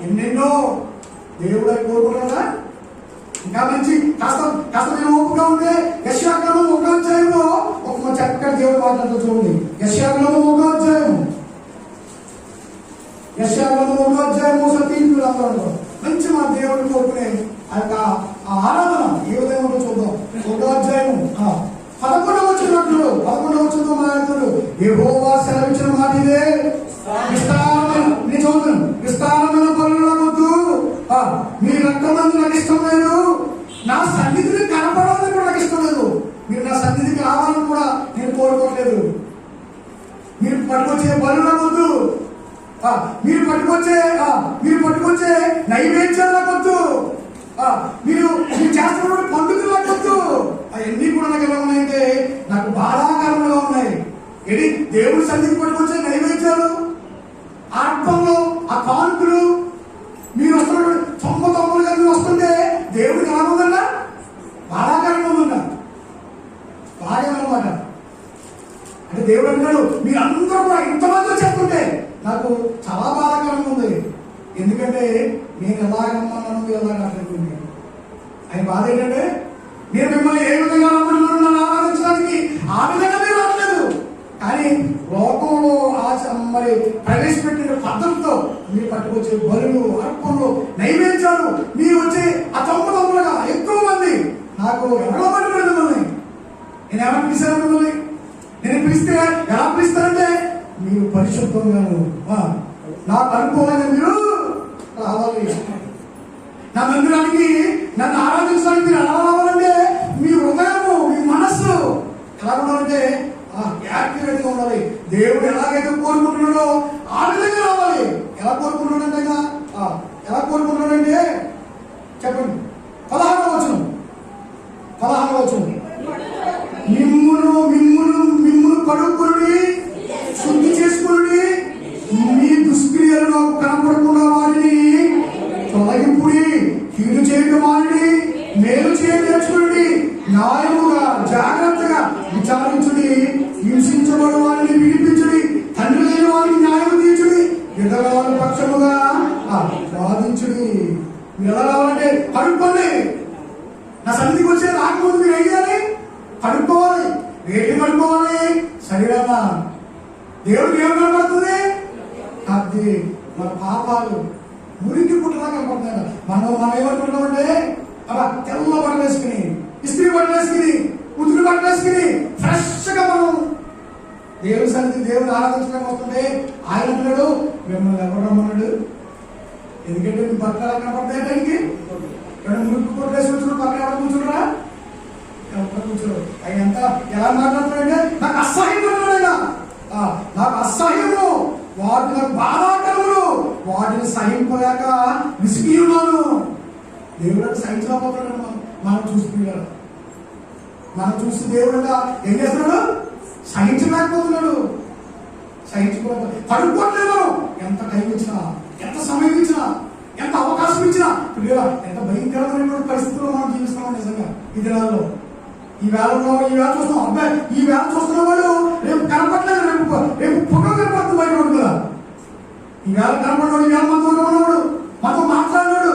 ఎన్నెన్నో దేవుడు అని కోరుకుంటున్నా. ఇంకా మంచి కాస్త నేను ఓపుగా ఉంటే యెషయాగ్రంథం 1వ అధ్యాయంలో ఒక చక్కటి దేవుడు మాట్లాడుతూ చూడండి. యెషయాగ్రంథం 1వ అధ్యాయం 1వ అధ్యాయం 3 మంచి మా దేవుడిని కోరుకునే ఆ యొక్క ఆరాధన ఏ విధంగా ఉందో చూద్దాం. 1వ అధ్యాయం 11వ వచనంలో మాట్లాడుతాడు. యెహోవా సెలవిచ్చిన మాట ఇదే, విస్తారమైన పనులు వద్దు, మీ రక్తమందు నాకు ఇష్టం లేదు, నా సన్నిధిని కనపడాలని కూడా నాకు ఇష్టం లేదు. మీరు నా సన్నిధికి రావాలని కూడా నేను కోరుకోవట్లేదు. మీరు పట్టుకొచ్చే బలుల వద్దు, మీరు పట్టుకొచ్చే నైవేద్యాలు నాకు వద్దు, మీరు చేస్తున్న పండుగలు నాకు వద్దు. అవన్నీ కూడా నాకు ఎలా ఉన్నాయంటే నాకు బాధాకరంగా ఉన్నాయి. ఏంటి దేవుడి సన్నిధికి పట్టుకొచ్చే నైవేద్యాలు, ఆత్మలో ఆ కానుకలు, మీరు వస్తున్న తొమ్ములుగా మీరు వస్తుంటే దేవుడికి ఎలా ఉందన్నా? బాధాకరంగా ఉందన్నా, బాగా అనమాట. అంటే దేవుడు అంటాడు మీరందరూ కూడా ఇంతమంది చేస్తుంటే నాకు చాలా బాధాకరంగా ఉంది. ఎందుకంటే నేను ఎలాగమ్మన్నాను, మీరు ఎలాగ అట్లయిపోయింది. ఆయన బాధ ఏంటంటే నేను మిమ్మల్ని ఏ విధంగా రమ్మంటున్నాను నన్ను ఆరాధించడానికి, ఆ విధంగా మీరు రావట్లేదు. కానీ లోకంలో మరి ప్రవేశపెట్టిన పద్ధతితో మీరు పట్టుకొచ్చే బలులు, అర్పణలు, నైవేద్యాలు, మీరు వచ్చే ఆ తొమ్ములుగా ఎక్కువ మంది నాకు ఎవరో పట్టుకుని మిమ్మల్ని నేను ఎవరు పిలిచాను? మిమ్మల్ని నేను పిలిస్తే ఎలా పిలుస్తానంటే మీరు పరిశుద్ధంగాను నాకు అనుకూలంగా మీరు రావాలి. నా మందిరానికి నన్ను ఆరాధించడానికి మీరు ఎలా రావాలంటే మీ హృదయము, మీ మనస్సు ఎలా ఉండాలంటే యాక్టివేట్గా ఉండాలి. దేవుడు ఎలాగైతే కోరుకుంటున్నాడో ఆ విధంగా రావాలి. ఎలా కోరుకుంటున్నాడంటే ఎలా కోరుకుంటున్నాడంటే చెప్పండి. 16వ వచనం మిమ్మును కడుక్కుని శుద్ధి చేసుకుని మీ దుష్క్రియలను కనపడకుండా వాటిని తొలగింపుడి, కీడు చేయడం వారిని మేలు చేయడం నేర్చుకుని న్యాయముగా జాగ్రత్తగా విచారించుడి, హింసించబడు వారిని విడిపించుడి, తండ్రి లేని వారికి న్యాయం తీర్చుడి, విధవాల పక్షముగా వాదించుడి. మీరు ఎలా రావాలంటే కడుక్కోండి. నా సన్నిధికి వచ్చే రాకముందు మీరు ఏం చేయాలి? కడుక్కోవాలి. వేటి కడుక్కోవాలి? శరీరాన. దేవుడికి ఏం కనబడుతుంది? అది మన పాపాలు మురికి పుట్టలా కనపడుతున్నాయి. మనం ఏమనుకుంటామంటే అలా తెల్ల బట్టలు వేసుకుని, ఇస్త్రీ బట్టలు వేసుకుని, ఉతుకు బట్టలు వేసుకుని ఫ్రెష్ గా మనం దేవుని సన్నిధి దేవుని ఆరాధించడానికి వస్తుంటే ఆయన అంటున్నాడు, మిమ్మల్ని ఎవరు రమ్మన్నాడు? ఎందుకంటే మీ బట్టలు ఎలా కనపడతాయి? టైంకి మురికి పుట్టలు వేసి కూర్చున్న పక్కన ఎవరు కూర్చున్నారా? ఎవరు కూర్చోరు. ఆయన ఎంత ఎలా మాట్లాడుతున్నాడంటే నాకు అసహ్యం ఉన్నాడు. నాకు అసహ్యము, వాటి నాకు బాధాకరములు, వాటిని సహింపలేక విసిగి ఉన్నాను. దేవుడు అంటే సహించలేకపోతున్నాడు. మనం చూస్తున్నాడు, మనం చూసి దేవుడు ఏం చేస్తున్నాడు? సహించలేకపోతున్నాడు. సహించుకోలేకపోతే పడుకోవట్లేదు. ఎంత టైం ఇచ్చినా, ఎంత సమయం ఇచ్చినా, ఎంత అవకాశం ఇచ్చినా ఎంత భయంకరమైనటువంటి పరిస్థితుల్లో మనం జీవిస్తున్నాం. నిజంగా ఈ దినాల్లో ఈ వేళ చూస్తున్నాం. అబ్బాయి ఈ వేళ చూస్తున్న వాడు రేపు కనపడలేదు, రేపు ఫోటో కనపడుతుంది బయట కదా. ఈ వేళ కనపడవాడు, ఈ వేళ మనతో ఉన్నవాడు, మనతో మాట్లాడినాడు,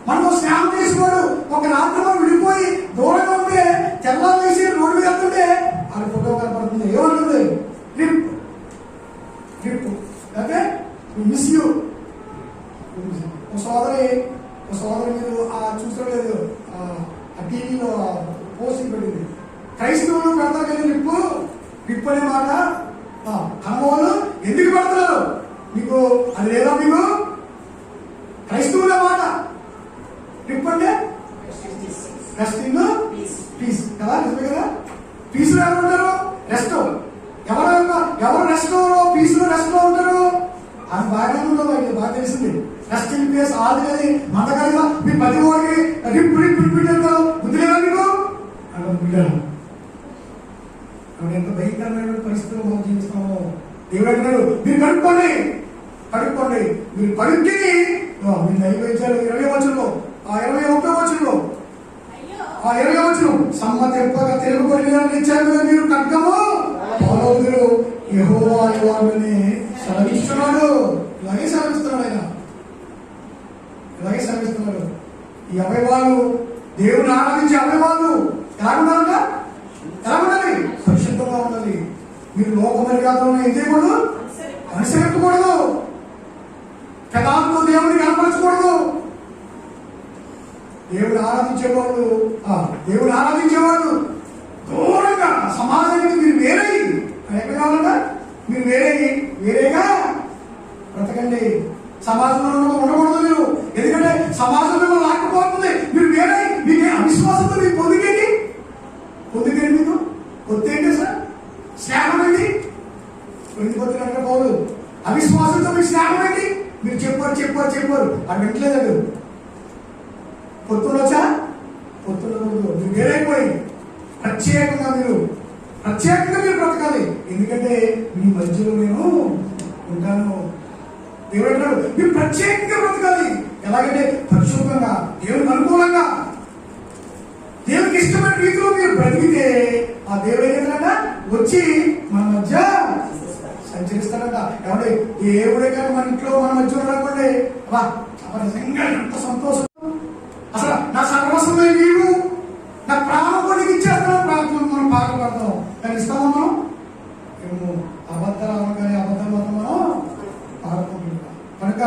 మనతో స్నేహం చేసినాడు. ఒక రాత్రి మనం విడిపోయి దూరంగా ఉంటే తెల్లారు వేసి రోడ్డు మీద వెళ్తుంటే అది ఫోటో కనపడుతుంది. ఏమంటుంది? Trip trip okay miss you. ఒక సోదరి మీరు చూసలేదు, ఆ టీవీలో పోస్టింగ్ పెట్టింది. క్రైస్తవులు పెడతారు కదా ట్రిప్ అనే మాట. కనమోలు ఎందుకు పెడతారు? మీకు అది లేదా? మీకు క్రైస్తవుల మాట ట్రిప్ అంటే రెస్టింగ్ పీస్ కదా, నిజమే కదా. పీస్ లో ఎవరు ఉంటారు? రెస్ట్. ఎవరు రెస్ట్ పీస్ లో రెస్ట్ లో ఉంటారు? అది బాగానే ఉండదు. అది బాగా తెలిసింది. రెస్టింగ్ పీస్ ఆది మందకాలిగా మీ 10 ఓడికి రిపీట్ అంటారు. బుద్ధి లేదా మీకు? ఎంత భయంకరమైన పరిస్థితుల్లో మనం జీవిస్తామో. దేవుడు అంటున్నాడు, మీరు కడుక్కోండి, మీరు కడుక్కి మీరు నైవేద్యాలు 20 వచనంలో, ఆ 21వ వచనంలో, ఆ 20వ వచనం సమ్మతింపగా తెలుగుబడి నిత్యాలుగా మీరు ఖడ్గము పౌరులు యెహోవా వారిని సెలవిస్తున్నాడు. ఇలాగే సెలవిస్తున్నాడు ఆయన, ఇలాగే సెలవిస్తున్నాడు. ఈ అవయవాలు దేవుని ఆరాధించే అవయవాలు ఎలా ఉండాలంట? ఎలా ఉండాలి? పరిశుద్ధంగా ఉండాలి. మీరు లోక మర్యాదలను ఏం చేయకూడదు? అనుసరించకూడదు. పెదాలతో దేవుడిని కనపరచకూడదు. దేవుడు ఆరాధించేవాళ్ళు దూరంగా సమాజానికి మీరు వేరై ఎక్కడ కావాలంట? మీరు వేరేగా బ్రతకండి. సమాజంలో ఉండకూడదు మీరు. ఎందుకంటే సమాజంలో లాక్కపోతుంది. మీరు వేరే మీకు అవిశ్వాసంతో మీకు పొందుకేంటి మీకు పొత్తేంటి సార్? స్నేహం ఏంటి? వెళ్ళిపోతున్నట్టు పోదు. అవిశ్వాసంతో మీకు స్నేహం ఏంటి? మీరు చెప్పారు అది వింటలేదు. పొత్తులొచ్చా? పొత్తులకూడదు. మీరు వేరైపోయి ప్రత్యేకంగా మీరు బ్రతకాలి. ఎందుకంటే మీ మధ్యలో నేను ఉంటాను. దేవుడు అంటాడు, మీరు ప్రత్యేకంగా బ్రతకాలి. ఎలాగంటే పరిశుభ్రంగా, దేవునికి అనుకూలంగా, దేవునికి ఇష్టమైన రీతిలో మీరు బ్రతికితే ఆ దేవుడు ఏం చేస్తాడంట? వచ్చి మన మధ్య సంచరిస్తాడంట. ఏమంటే దేవుడే కానీ మన ఇంట్లో మన మధ్య ఉన్నాడనుకోండి, నిజంగా ఎంత సంతోషం. అసలు నా సర్వస్వమే నీవు, నా ప్రాణం కూడా ఇచ్చేస్తాను. ప్రార్థన మనం పాటలు పడతాం, కానీ ఇస్తామా మనం? మేము అబద్ధాలు కానీ అబద్ధం మాత్రం మనం పాడుకుంటున్నాం. కనుక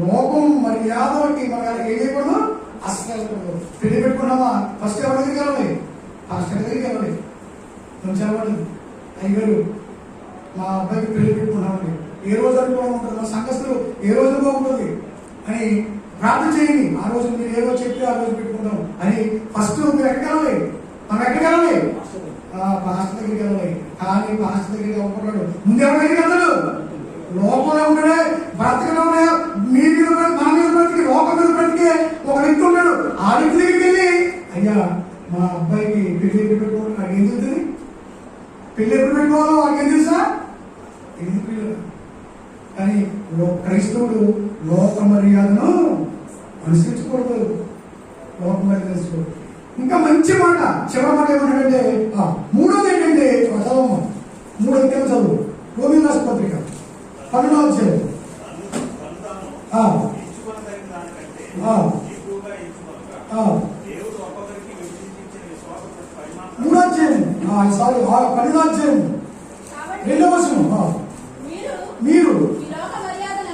లోకం మర్యాదలకి మనం ఏం చేయకూడదు? అసలు పెళ్లి పెట్టుకున్నామా? ఫస్ట్ ఎవరి దగ్గరికి వెళ్ళాలి? పాస్టర్ దగ్గరికి వెళ్ళాలి. కొంచెం అవ్వలేదు, అయ్యారు మా అబ్బాయికి పెళ్లి పెట్టుకున్నామండి, ఏ రోజు అనుకోవడం ఉంటుంది, మా సంఘస్థులు ఏ రోజు బాగుంటుంది అని ప్రార్థన చేయండి. ఆ రోజు మీరు ఏ రోజు చెప్తే ఆ రోజు పెట్టుకుంటాం అని ఫస్ట్ మీరు ఎక్కడికి మనం ఎక్కడికి వెళ్ళాలి? పాస్టర్ దగ్గరికి వెళ్ళాలి. కానీ పాస్టర్ దగ్గరికి అవ్వకూడదు. ముందు ఎవరి దగ్గరికి వెళ్తాడు? లోపలే ఉంటాడే బ్రతకడం. మీ మీద మన మీద బ్రతికి లోపల మీద బ్రతికే ఒక వ్యక్తి ఉంటాడు. ఆ వ్యక్తి దగ్గరికి వెళ్ళి, అయ్యా మా అబ్బాయికి పెళ్లి ఎప్పుడు పెట్టుకోవాలి, నాకు ఏం తెలుస్తుంది? పెళ్లి ఎప్పుడు పెట్టుకోవాలో వాడికి ఏం తెలుసా? ఎందుకు? కానీ క్రైస్తవుడు లోక మర్యాదను అనుసరించకూడదు. లోక మర్యాద తెలుసుకోకూడదు. ఇంకా మంచి మాట చివరి మాట ఏమంటాడంటే, మూడోది ఏంటంటే చదవమ్మ, మూడో చదువు రోమియోల రాసిన పత్రిక 12వ అధ్యాయం. మూడో అధ్యాయం సారీ 12వ అధ్యాయం కాబట్టి 2వ వచనం. మీరు మీరు ఈ లోక మర్యాదను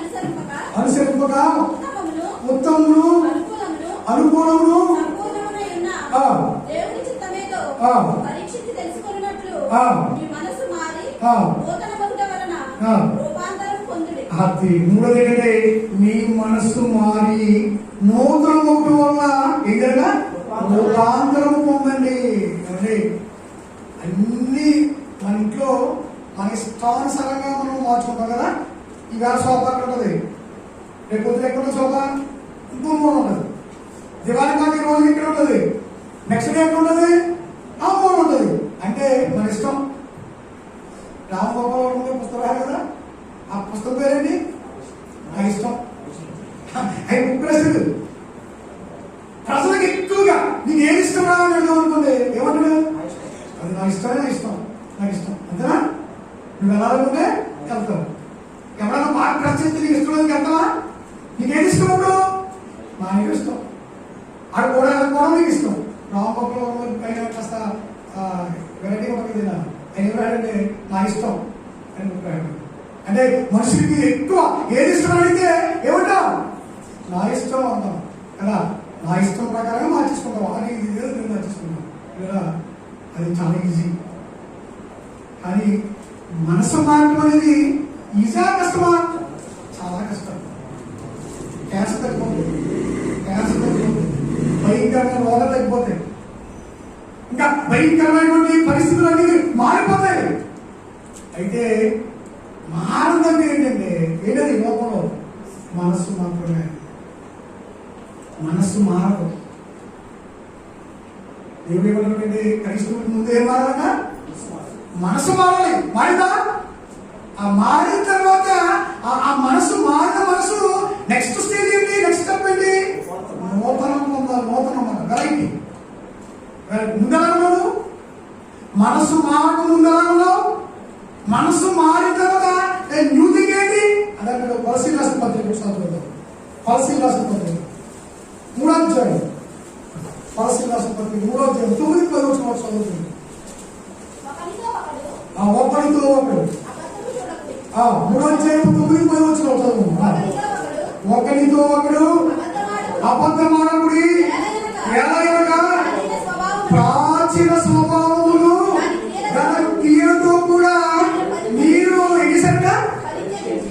అనుసరింపక ఉత్తమమును, ఉత్తమును అనుకూలమును సంపూర్ణమునై ఉన్న దేవుని చిత్తమేదో పరీక్షించి తెలుసుకొనున్నట్లు మీ మనసు మారి నూతన మగుట వలన రూపాంతరం పొందుడి. అది మూడోది ఏంటంటే మీ మనస్సు మారి నూతన మగుట వలన ఏం జరగా రూపాంతరం పొందండి. అంటే అన్ని మన ఇంట్లో మన ఇష్టానుసారంగా మనం మార్చుకుంటాం కదా. ఈవేళ సోఫా అక్కడ ఉంటుంది, రేపు పొద్దున ఎక్కడ సోఫా ఇంకో మూల ఉంటుంది, దివాళీ కాదు ఈ రోజు ఇక్కడ ఉంటుంది, నెక్స్ట్ డే ఎక్కడ ఉంటుంది ఆ మూల ఉంటుంది. అంటే మన ఇష్టం. రామగోపాల్ పుస్తకం రాదు కదా, ఆ పుస్తకం పేరేంటి? నా ఇష్టం. అవి బుక్ రాశాడు. ప్రజలకు ఎక్కువగా నీకు ఏది ఇష్టం రావాలని అడుగు అనుకోండి, ఏమంటాడు? అది నా ఇష్టమే, నా ఇష్టం, నాకు ఇష్టం, అంతేనా? నువ్వు వెళ్ళాలనుకుంటే వెళ్తావు. ఎవరైనా బాగా ప్రశ్నించి నీకు ఇష్టం లేదు వెళ్తావా? నీకేది ఇష్టం ఇప్పుడు? నా ఇష్టం. ఆడ కూడా వెళ్ళకపోవడం నీకు ఇష్టం. రామగోపాల్ పైన కాస్త వెరైటీగా పక్కన తిన్నాను. ఆయన ఏమంటే నా ఇష్టం అని చెప్పాడు. అంటే మనుషులకి ఎక్కువ ఏది ఇష్టం అడిగితే ఏమంటాం? నా ఇష్టం అంటాం కదా. నా ఇష్టం ప్రకారం మార్చేసుకుంటాం. అది నేను మార్చేసుకుంటాం కదా. అది చాలా ఈజీ. కానీ మనసు మారటం అనేది ఈజీగా కష్టమా? చాలా కష్టం. క్యాన్సర్ తగ్గిపోతుంది, భయంకరమైన రోగాలు తగ్గిపోతాయి, ఇంకా భయంకరమైనటువంటి పరిస్థితులు అనేవి మారిపోతాయి. అయితే మారదంటే ఏంటంటే ఏంటది? లోపంలో మనస్సు మాత్రమే. మనస్సు మారదు. దేవుడు ఏమంటే క్రైస్తవుడికి ముందు ఏం మారాలట? మనసు మారాలి. మారిందా? ఆ మారిన తర్వాత ఆ మనసు మారిన మనసు నెక్స్ట్ స్టేజ్ ఏంటి? నెక్స్ట్ స్టెప్ ఏంటి? నూతనం పొందాలి. నూతనం వెరైటీ. ముందలా ఉన్నాడు, మనసు మారక ముందలా ఉన్నావు. మనసు మారిన తర్వాత న్యూ థింగ్ ఏంటి? అదే కొలసీలు రాసిన పత్రిక చదువుతాం. కొలసీలు రాసిన పత్రిక 3వ అధ్యాయం, కొలసీలు రాసిన పత్రిక 3వ అధ్యాయం 9-10 వచనాలు చదువుతుంది. ఒకరితో ఒకడు 3వ అధ్యాయం 9-10 వచనాలు చదువు. ఒకరితో ఒకడు అబద్ధమాడకుడి, ఎలాగనగా ప్రాచీన స్వభావములు తన క్రియలతో కూడా మీరు ఎగిసంట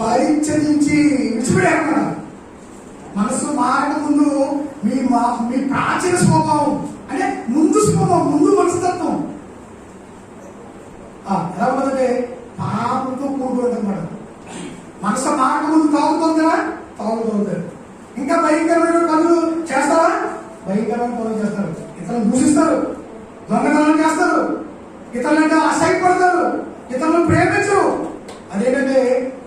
పరిచయించి విడిచిపెట్టేయకుండా. మనసు మారక ముందు మీ ప్రాచీన స్వభావం అంటే ముందు స్వభావం, ముందు మనస్తత్వం ఎలా ఉందంటే పాపంతో కూడుకుంటుంది అన్నమాట. మనసు మారక ముందు తాగుతుందా? తాగుతుంది. ఇంకా భయంకరమైన పనులు చేస్తారా? భయంకరమైన పనులు చేస్తారు. ఇతరులను దూషిస్తారు, దొంగతనాలు చేస్తారు, ఇతరులంటే అసహ్యపడతారు, ఇతరులను ప్రేమించరు. అదేంటంటే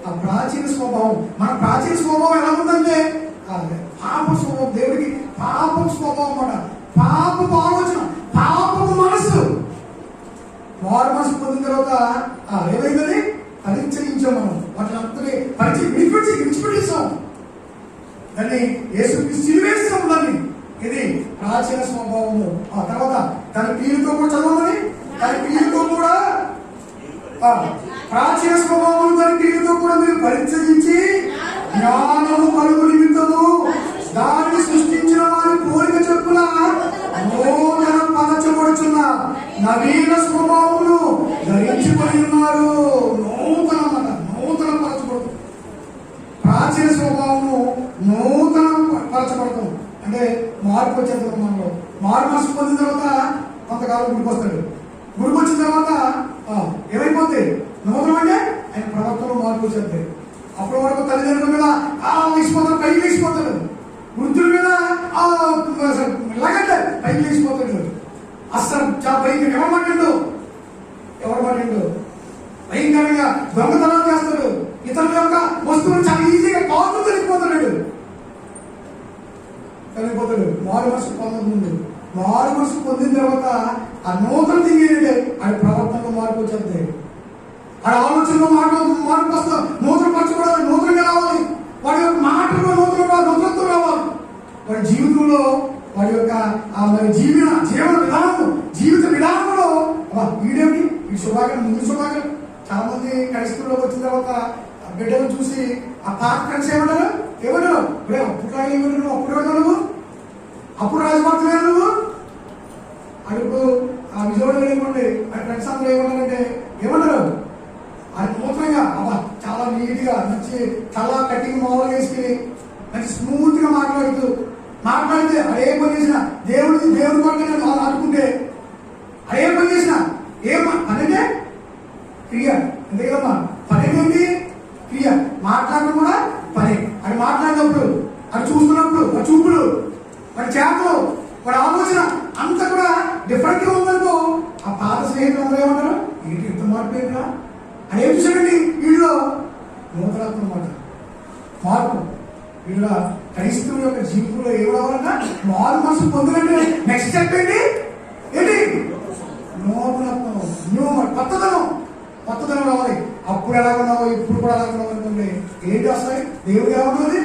ఆ ప్రాచీన స్వభావం. మన ప్రాచీన స్వభావం ఎలా ఉందంటే పాప స్వభావం. దేవుడికి పాపం స్వభావం అన్నమాట. పాపపు ఆలోచన, పాపపు మనస్సు. వారు మనసు పొందిన తర్వాత ఏమైందని పరిచయించాం. మనం వాటిని అంతనే పరిచయం విడిచిపెట్టేసాం. దాన్ని యేసుకి సిలువేస్తాం. దాన్ని ఇది ప్రాచీన స్వభావము. ఆ తర్వాత తన క్రియలతో కూడా చదవమని, తన క్రియలతో కూడా ప్రాచీన స్వభావం తన క్రియలతో కూడా మీరు పరిచయించి జ్ఞానము కలుగు నిమిత్తము దాన్ని సృష్టించిన వారి పోలిక చెప్పున నూతన పరచబడుచున్న నవీన స్వభావమును ధరించుకొని ఉన్నారు. నూతన పరచబడుతుంది. ప్రాచీన స్వభావము నూతన పరచబడతాం అంటే మార్పు వచ్చేది. మనలో మారు మనసు పొందిన తర్వాత కొంతకాలం గుడికి వస్తాడు. గుడికి వచ్చిన తర్వాత ఏమైపోతుంది? నూతనం అంటే ఆయన ప్రవర్తనలో మార్పు వచ్చేది. అప్పటి వరకు తల్లిదండ్రుల మీద లేచిపోతాడు, పైకి లేచిపోతాడు. వృద్ధుల మీద లగంటే పైకి లేచిపోతాడు. అస్సలు చాలా భయంకరంగా ఎవరు మాట్లాడు భయంకరంగా దొంగతనాలు చేస్తాడు. ఇతరుల యొక్క వస్తువులు చాలా ఈజీగా కాదు తెలిసిపోతాడు. మారు మనసు పొందక ముందు, మారు మనసు పొందిన తర్వాత ఆ నూతన థింగ్ ఏంటంటే ఆయన ప్రవర్తనలో మార్పు వచ్చేది. ఆ ఆలోచనలో మార్పు వస్తాం. నూతన పరచబడాలి, నూతనంగా రావాలి. వాడి యొక్క మాటల్లో నూతనత్వం రావాలి. వాడి జీవితంలో వాడి యొక్క మరి జీవన విధానము, జీవిత విధానంలో వీడేమిటి ఈ శుభాకాంక్ష ముందు శుభాకాంక్ష. చాలా మంది క్రైస్తవులకు వచ్చిన తర్వాత ఆ బిడ్డను చూసి ఆ పాత ఫ్రెండ్స్ ఏమంటారు ఇప్పుడే అప్పుడు ఏమంటారు నువ్వు అప్పుడు ఏమన్నా నువ్వు అప్పుడు రాజభక్తులే నువ్వు అడుగు ఆ విజయవాడ వెళ్ళిపోండి ఆ ఫ్రెండ్స్ అందరూ ఏమన్నారంటే ఏమన్నారు అది నూతనంగా అబ్బా చాలా నీట్గా మంచి చాలా కటింగ్ మామూలుగా వేసుకుని మంచి స్మూత్ గా మాట్లాడితే అదే పని చేసిన దేవుడి కొరకు అనుకుంటే అదే పని చేసిన ఏం అంటే క్రియ అంతే కదమ్మా పని ఏంటి క్రియ మాట్లాడడం కూడా పని అది మాట్లాడినప్పుడు అది చూస్తున్నప్పుడు అది చూపులు వాడి చేతలు వాడి ఆలోచన అంతా కూడా డిఫరెంట్ గా ఉందనుకో ఆ పాత స్నేహితులు అందరూ ఏమంటారు ఏంటి ఎంత మారిపోయిందా అని ఏం చూసాడండి వీళ్ళు నూతనాత్మ మాట మార్పు వీళ్ళ క్రైస్తవుల యొక్క జీవితంలో ఏమవ్వాలన్నా మారు మనసు పొందాలంటే నెక్స్ట్ స్టెప్ ఏంటి నూతనత్వం కొత్తదనం రావాలి. అప్పుడు ఎలా ఉన్నావో ఇప్పుడు కూడా ఎలా ఉన్నావు అనుకోండి ఏంటి వస్తాయి దేవుడు ఎలా ఉంటుంది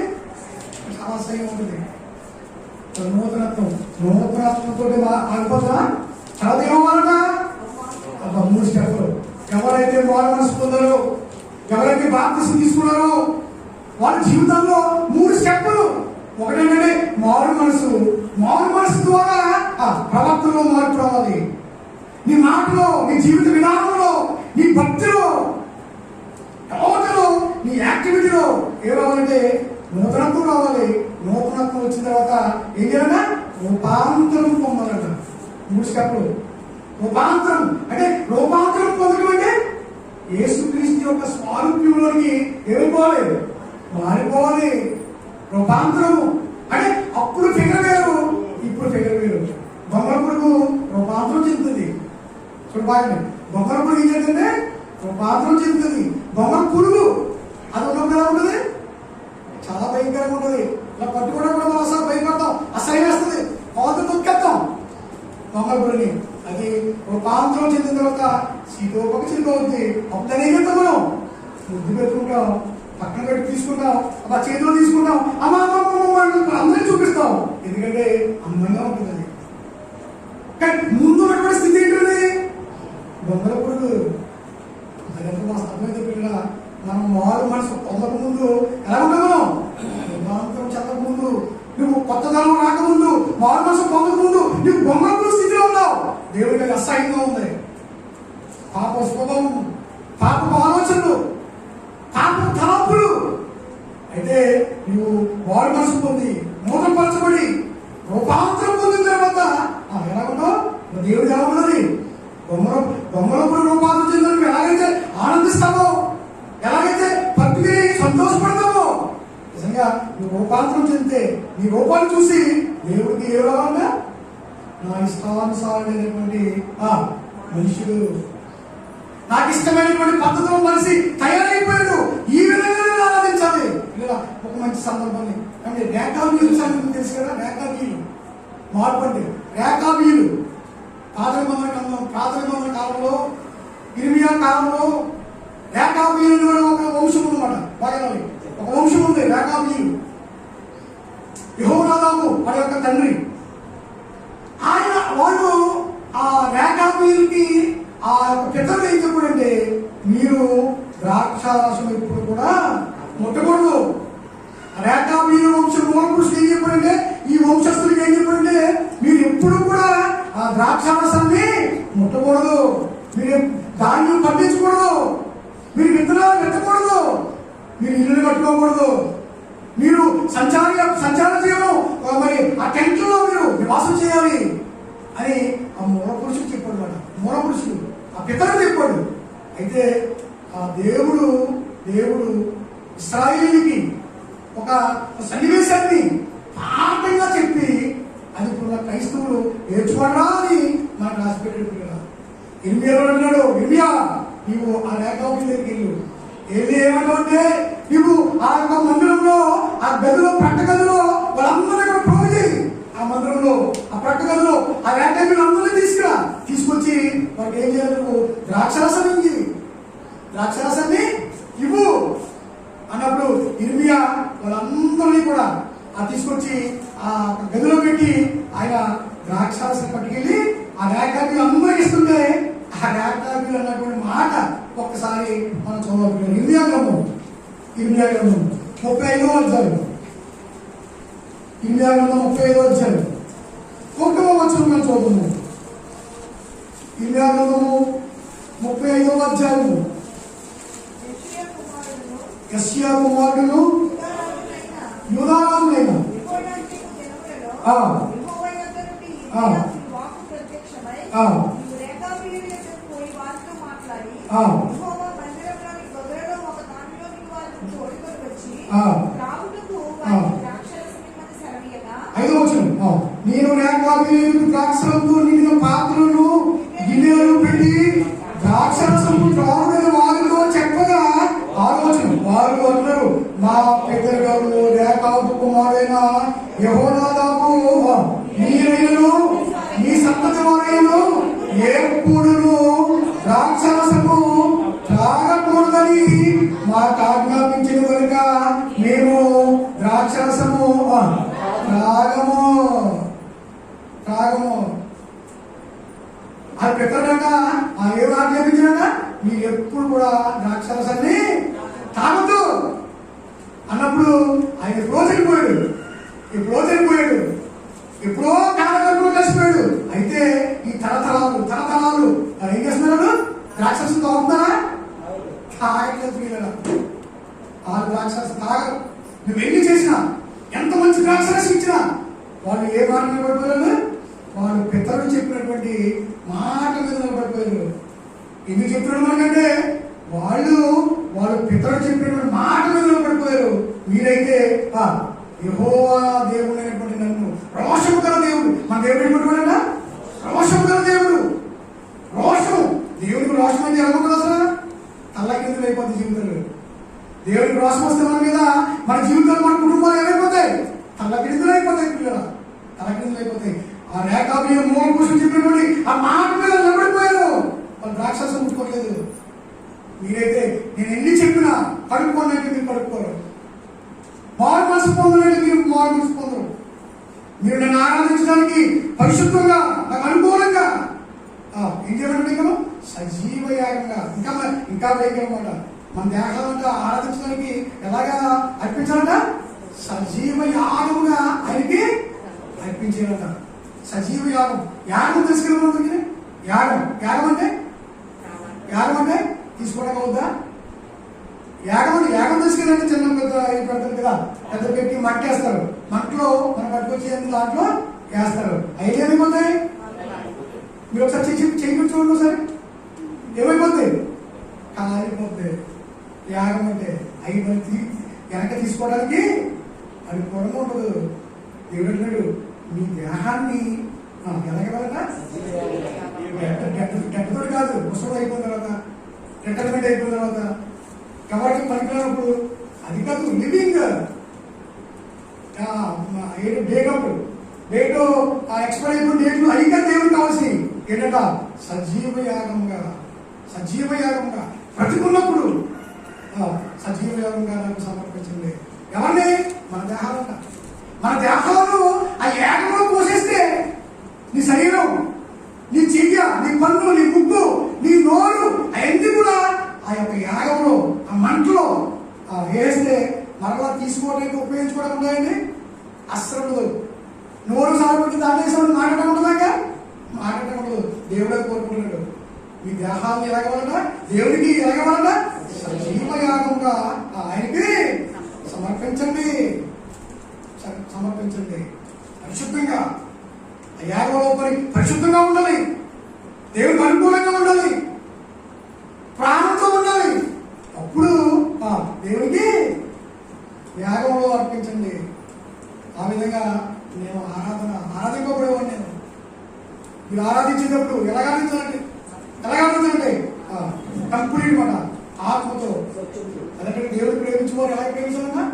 చాలా అసహ్యం ఉంటుంది. నూతనత్వంతో ఆగిపోతా తర్వాత ఏమవ్వాలన్నా ఒక 3 స్టెప్లు. ఎవరైతే మారు మనసు పొందారో ఎవరైతే బాప్తిసం తీసుకున్నారో వాళ్ళ జీవితంలో 3 స్టెప్పులు. ఒకటేంటంటే మారు మనసు ద్వారా ప్రవర్తనలో మార్పు రావాలి. నీ మాటలో, నీ జీవిత విధానంలో, నీ భక్తిలో, టోటలో, నీ యాక్టివిటీలో ఏం రావాలంటే నూతనత్వం రావాలి. నూతనత్వం వచ్చిన తర్వాత ఏం చేయాలన్నా రూపాంతరం పొందాలన్న 3 స్టెప్పులు. రూపాంతరం అంటే రూపాంతరం పొందడం అంటే యేసుక్రీస్తు యొక్క స్వారూప్యంలోకి ఏమైపోవాలి మారిపోవాలి. రూపాంతరము అంటే అప్పుడు ఫిగర్ వేరు ఇప్పుడు ఫిగర్ వేరు. దొంగల పురుగు రూపాంతరం చెందుతుంది. చూడబాగండి దొంగల పురుగు ఏం చేస్తుందంటే రూపాంతరం చెందుతుంది. దొంగల పురుగు అది ఉన్నప్పుడు ఎలా ఉంటుంది చాలా భయంకరంగా ఉంటుంది. ఇలా పట్టుకోవడం కూడా మనం అసలు భయపడతాం, అసహ్యం వేస్తుంది, కాదు తొక్కేస్తాం దొంగల పురుగుని. అది రూపాంతరం చెందిన తర్వాత సీతోపక చిరుకవుద్ది. అప్పుడనే కదా మనం ముద్దు పెట్టుకుంటాం, పక్కన పెట్టి తీసుకుంటాం, అలా చేతిలో తీసుకుంటాం, అమ్మ అందరికీ చూపిస్తాం ఎందుకంటే అందంగా ఉంటుంది. అది కానీ ముందు ఉన్నటువంటి స్థితి ఏంటంటే దొంగల పురుగు. అదంతా మా అర్థమైతే పిల్లల మనం మారు మనసు పొందక ముందు ఎలా ఉంటాం మనం రూపాంతరం చెందక ముందు నువ్వు కొత్తదనం రాకముందు మారు మనసు పొందక ముందు నువ్వు దొంగల పురుగు స్థితిలో ఉన్నావు. దేవుడికి అసహ్యంగా ఉంది. పాప స్వభావం, పాపపు ఆలోచనలు, పాపపు తలంపులు. అయితే నువ్వు వారి మనసు పొంది నూతనపరచబడి రూపాంతరం పొందిన తర్వాత ఎలా ఉంటావు దేవుడు ఎలా ఉన్నది దొంగలప్పుడు రూపాంతరం చెందిన ఎలాగైతే ఆనందిస్తావో, ఎలాగైతే భక్తిని సంతోషపడతావో, నిజంగా నువ్వు రూపాంతరం చెందితే నీ రూపాన్ని చూసి దేవుడికి ఏ రావాలన్నా నా ఇష్టానుసారమైనటువంటి మనుషుడు, నాకు ఇష్టమైనటువంటి పద్ధతిలో మనిషి తయారైపోయాడు, ఈ విధంగా ఆరాధించాలి. ఇలా ఒక మంచి సందర్భాన్ని అంటే రేఖాబీయులు సంగతి తెలుసు కదా. రేఖాబీయులు మార్పు అంటే రేఖాబీయులు ప్రాథమిక కాలంలో ఇర్మియా కాలంలో రేఖాబీయులు ఒక వంశం ఉందన్నమాట. బాగా ఒక వంశం ఉంది రేఖాబీయులు. యెహోనాదాబు వాడి యొక్క తండ్రి. వాళ్ళు ఆ రేఖాబీయులకి ఆ యొక్క పితరులు ఏం చెప్పాడంటే మీరు ద్రాక్షారసం ఎప్పుడు కూడా ముట్టకూడదు. రేఖాబీయుల వంశం మూల పురుషులు ఏం చెప్పాడంటే ఈ వంశస్థులకి ఏం చెప్పాడంటే మీరు ఎప్పుడు కూడా ఆ ద్రాక్షారసాన్ని ముట్టకూడదు, మీరు ధాన్యం పండించకూడదు, మీరు విత్తనాలు పెట్టకూడదు, మీరు ఇల్లు కట్టుకోకూడదు, మీరు సంచారం చేయడం మరి ఆ టెంట్లో మీరు నివాసం చేయాలి అని ఆ మూల పురుషుడు చెప్పాడు అన్నమాట. మూల పురుషుడు ఆ పితరుడు చెప్పాడు. అయితే ఆ దేవుడు ఇశ్రాయేలుకి ఒక సన్నివేశాన్ని పాఠంగా చెప్పి అది ఇప్పుడు క్రైస్తవులు నేర్చుకోవడా అని మనకు రాసిపెట్టాడు కదా. ఇర్మియాలో అన్నాడు, ఇర్మియా నీవు ఆ రేఖాబీయుల దగ్గరికి వెళ్ళు. ఏమంటే నువ్వు ఆ యొక్క మందిరంలో ఆ గదిలో ప్రక్క గదిలో వాళ్ళందరూ కూడా ప్రోగు చేయి. ఆ మందిరంలో ఆ ప్రక్క గదిలో ఆ రేఖాబీయులు అందరినీ తీసుకొచ్చి వారికి ఏం చేయాలి, నువ్వు ద్రాక్షరసాన్ని ఇవ్వు అన్నప్పుడు ఇర్మియా వాళ్ళందరినీ కూడా తీసుకొచ్చి ఆ గదిలో పెట్టి ఆయన ద్రాక్షరసం పట్టుకెళ్ళి ఆ రేఖాబీయులు అందరికీ ఇస్తుంటే ఆ రేఖాబీలు అన్నటువంటి మాట ఒక్కసారి మనం చదవాలి. ఇర్మియా గ్రంథం 35వ అధ్యాయం. ఇర్మియా గ్రంథం 35వ అధ్యాయం 1వ వచనం మనం చదువుతున్నాం. ఇర్మియా గ్రంథము 35వ అధ్యాయము. యెషయా కుమారుడును యూదారాజునైన ఐదో వచనం, నేను రేఖాబీలు ద్రాక్షరసంతో నిండిన పాత్రలను గిన్నెలను పెట్టి ద్రాక్షరసము త్రాగుడైన వారితో చెప్పగా, ఆలోచన వారు అన్నారు, మా పెద్దలు రేఖాబు కుమారుడైన యెహోనాదాబు మీరైనను మీ సంతతి వారైనను ఎప్పుడును ద్రాక్షరసము త్రాగకూడదని మాకు ఆజ్ఞాపించిన కనుక మేము ద్రాక్షరసము త్రాగము. అది పెట్టాక ఏం ఆజ్ఞాపించాక, మీరు ఎప్పుడు కూడా ద్రాక్షరసాన్ని తాగొద్దు అన్నప్పుడు ఆయన ఎప్పుడో ఎప్పుడో కాలంలో కలిసిపోయాడు. అయితే ఈ తరతరాలు ఏం చేస్తున్నారు? ద్రాక్షరసం తాగుతున్నారా? తాగట్లేదు పిల్లల. ఆ ద్రాక్షరసం తాగరు. నువ్వు ఎన్ని చేసినా, ఎంత మంచి ద్రాక్షరసం ఇచ్చినా వాళ్ళు ఏ మాట మీద పడిపోయారు? వాళ్ళు పితరులు చెప్పినటువంటి మాట మీద నిలబడిపోయారు. ఎందుకు చెప్తున్నాడు మనకంటే వాళ్ళు పితరులు చెప్పినటువంటి మాట మీద నిలబడిపోయారు. మీరైతే యెహోవా దేవుడు అయినటువంటి నన్ను, రోషము గల దేవుడు, మన దేవుడు ఏమంటున్నాడా? రోషము గల దేవుడు. దేవుడికి రోషం అంటే ఎలా ఉంటుంది అసలు? తల్లకిందులు అయిపోతాయి జీవితాలు. దేవుడికి రోషం వస్తే మన మీద, మన జీవితాలు, మన కుటుంబాలు ఏమైపోతాయి? తల్లకిందులు అయిపోతాయి పిల్లల, తల్లకిందులు అయిపోతాయి. ఆ రేఖాబీలు మూల పురుషులు చెప్పినటువంటి ఆ మాట మీద నిలబడిపోయారు. వాళ్ళు ద్రాక్షరసం ముట్టుకోలేదు. మీరైతే నేను ఎన్ని చెప్పినా కడుక్కోండి అంటే మీరు కడుక్కోరు. మారు మనసు పొందాలంటే మీరు మారు మనసు పొందరు. మీరు నన్ను ఆరాధించడానికి పరిశుద్ధంగా, నాకు అనుకూలంగా ఏం చేయాలంటే మనం సజీవ యాగంగా, ఇంకా వేయగలమాట. మన దేహాలంట ఆరాధించడానికి ఎలాగా అర్పించాలంట? సజీవ యాగముగా ఆయనకి అర్పించాలంట. సజీవ యాగం తీసుకెళ్ళి యాగం అంటే తీసుకోవడం అవుద్దా? యాగం తీసుకెళ్ళంటే చిన్న పెడతారు కదా, పెద్ద పెట్టి మట్టేస్తారు. మట్లో మనం పట్టుకొచ్చి దాంట్లో వేస్తారు. అయితే ఏమైపోతాయి? మీరు ఒకసారి చేయి చూడండి ఒకసారి, ఏమైపోతాయి? కాలిపోతాయి. యాగం అంటే అవి వెనక తీసుకోవడానికి అది పొడమ ఉండదు. దేవుడు అంటున్నాడు, మీ దేహాన్ని ఎలాగలట? గడ్డతో కాదు, ముసలు అయిపోయిన తర్వాత, రిటైర్మెంట్ అయిపోయిన తర్వాత, కాబట్టి పనికిరానప్పుడు అది కాదు, లివింగ్ డేట్ ఎక్స్పైర్ అయిపోయిన డేట్లు అవి కాదు దేవుడికి కావాల్సి ఏంటంట? సజీవ యాగంగా బ్రతికున్నప్పుడు సజీవ యాగంగా నాకు సమర్పించండి. ఎవరిని? మన దేహాలంట. మన దేహాలను ఆ యాగంలో పోసేస్తే నీ శరీరం, నీ చెయ్య, నీ పన్ను, నీ ముక్కు, నీ నోరు అవన్నీ కూడా ఆ యొక్క యాగంలో, ఆ మంటలో వేస్తే మరలా తీసుకోవడానికి ఉపయోగించుకోవడం ఉన్నాయండి? అస్సలు ఉండదు. నోరు సాగుబడి దాటేసాడు మాట్లాడటం ఉండదాక మాట్లాడటం ఉండదు. దేవుడే కోరుకుంటున్నాడు, మీ దేహాన్ని ఎలాగవాలన్నా, దేవుడికి ఎలాగవాలన్నా సజీవ యాగంగా ఆయనకి సమర్పించండి. పరిశుద్ధంగా ఆ యాగంలో పరిశుద్ధంగా ఉండాలి, దేవుడికి అనుకూలంగా ఉండాలి, ప్రాణంతో ఉండాలి. అప్పుడు దేవుడికి యాగంలో అర్పించండి. ఆ విధంగా నేను ఆరాధింపబడేవాడిని. నేను మీరు ఆరాధించేటప్పుడు ఎలాగాధించాలంటే కంప్లీట్ మాట ఆత్మతో. అదంటే దేవుడు ప్రేమించుకోవాలి. ఎలా ప్రేమించాలన్నా?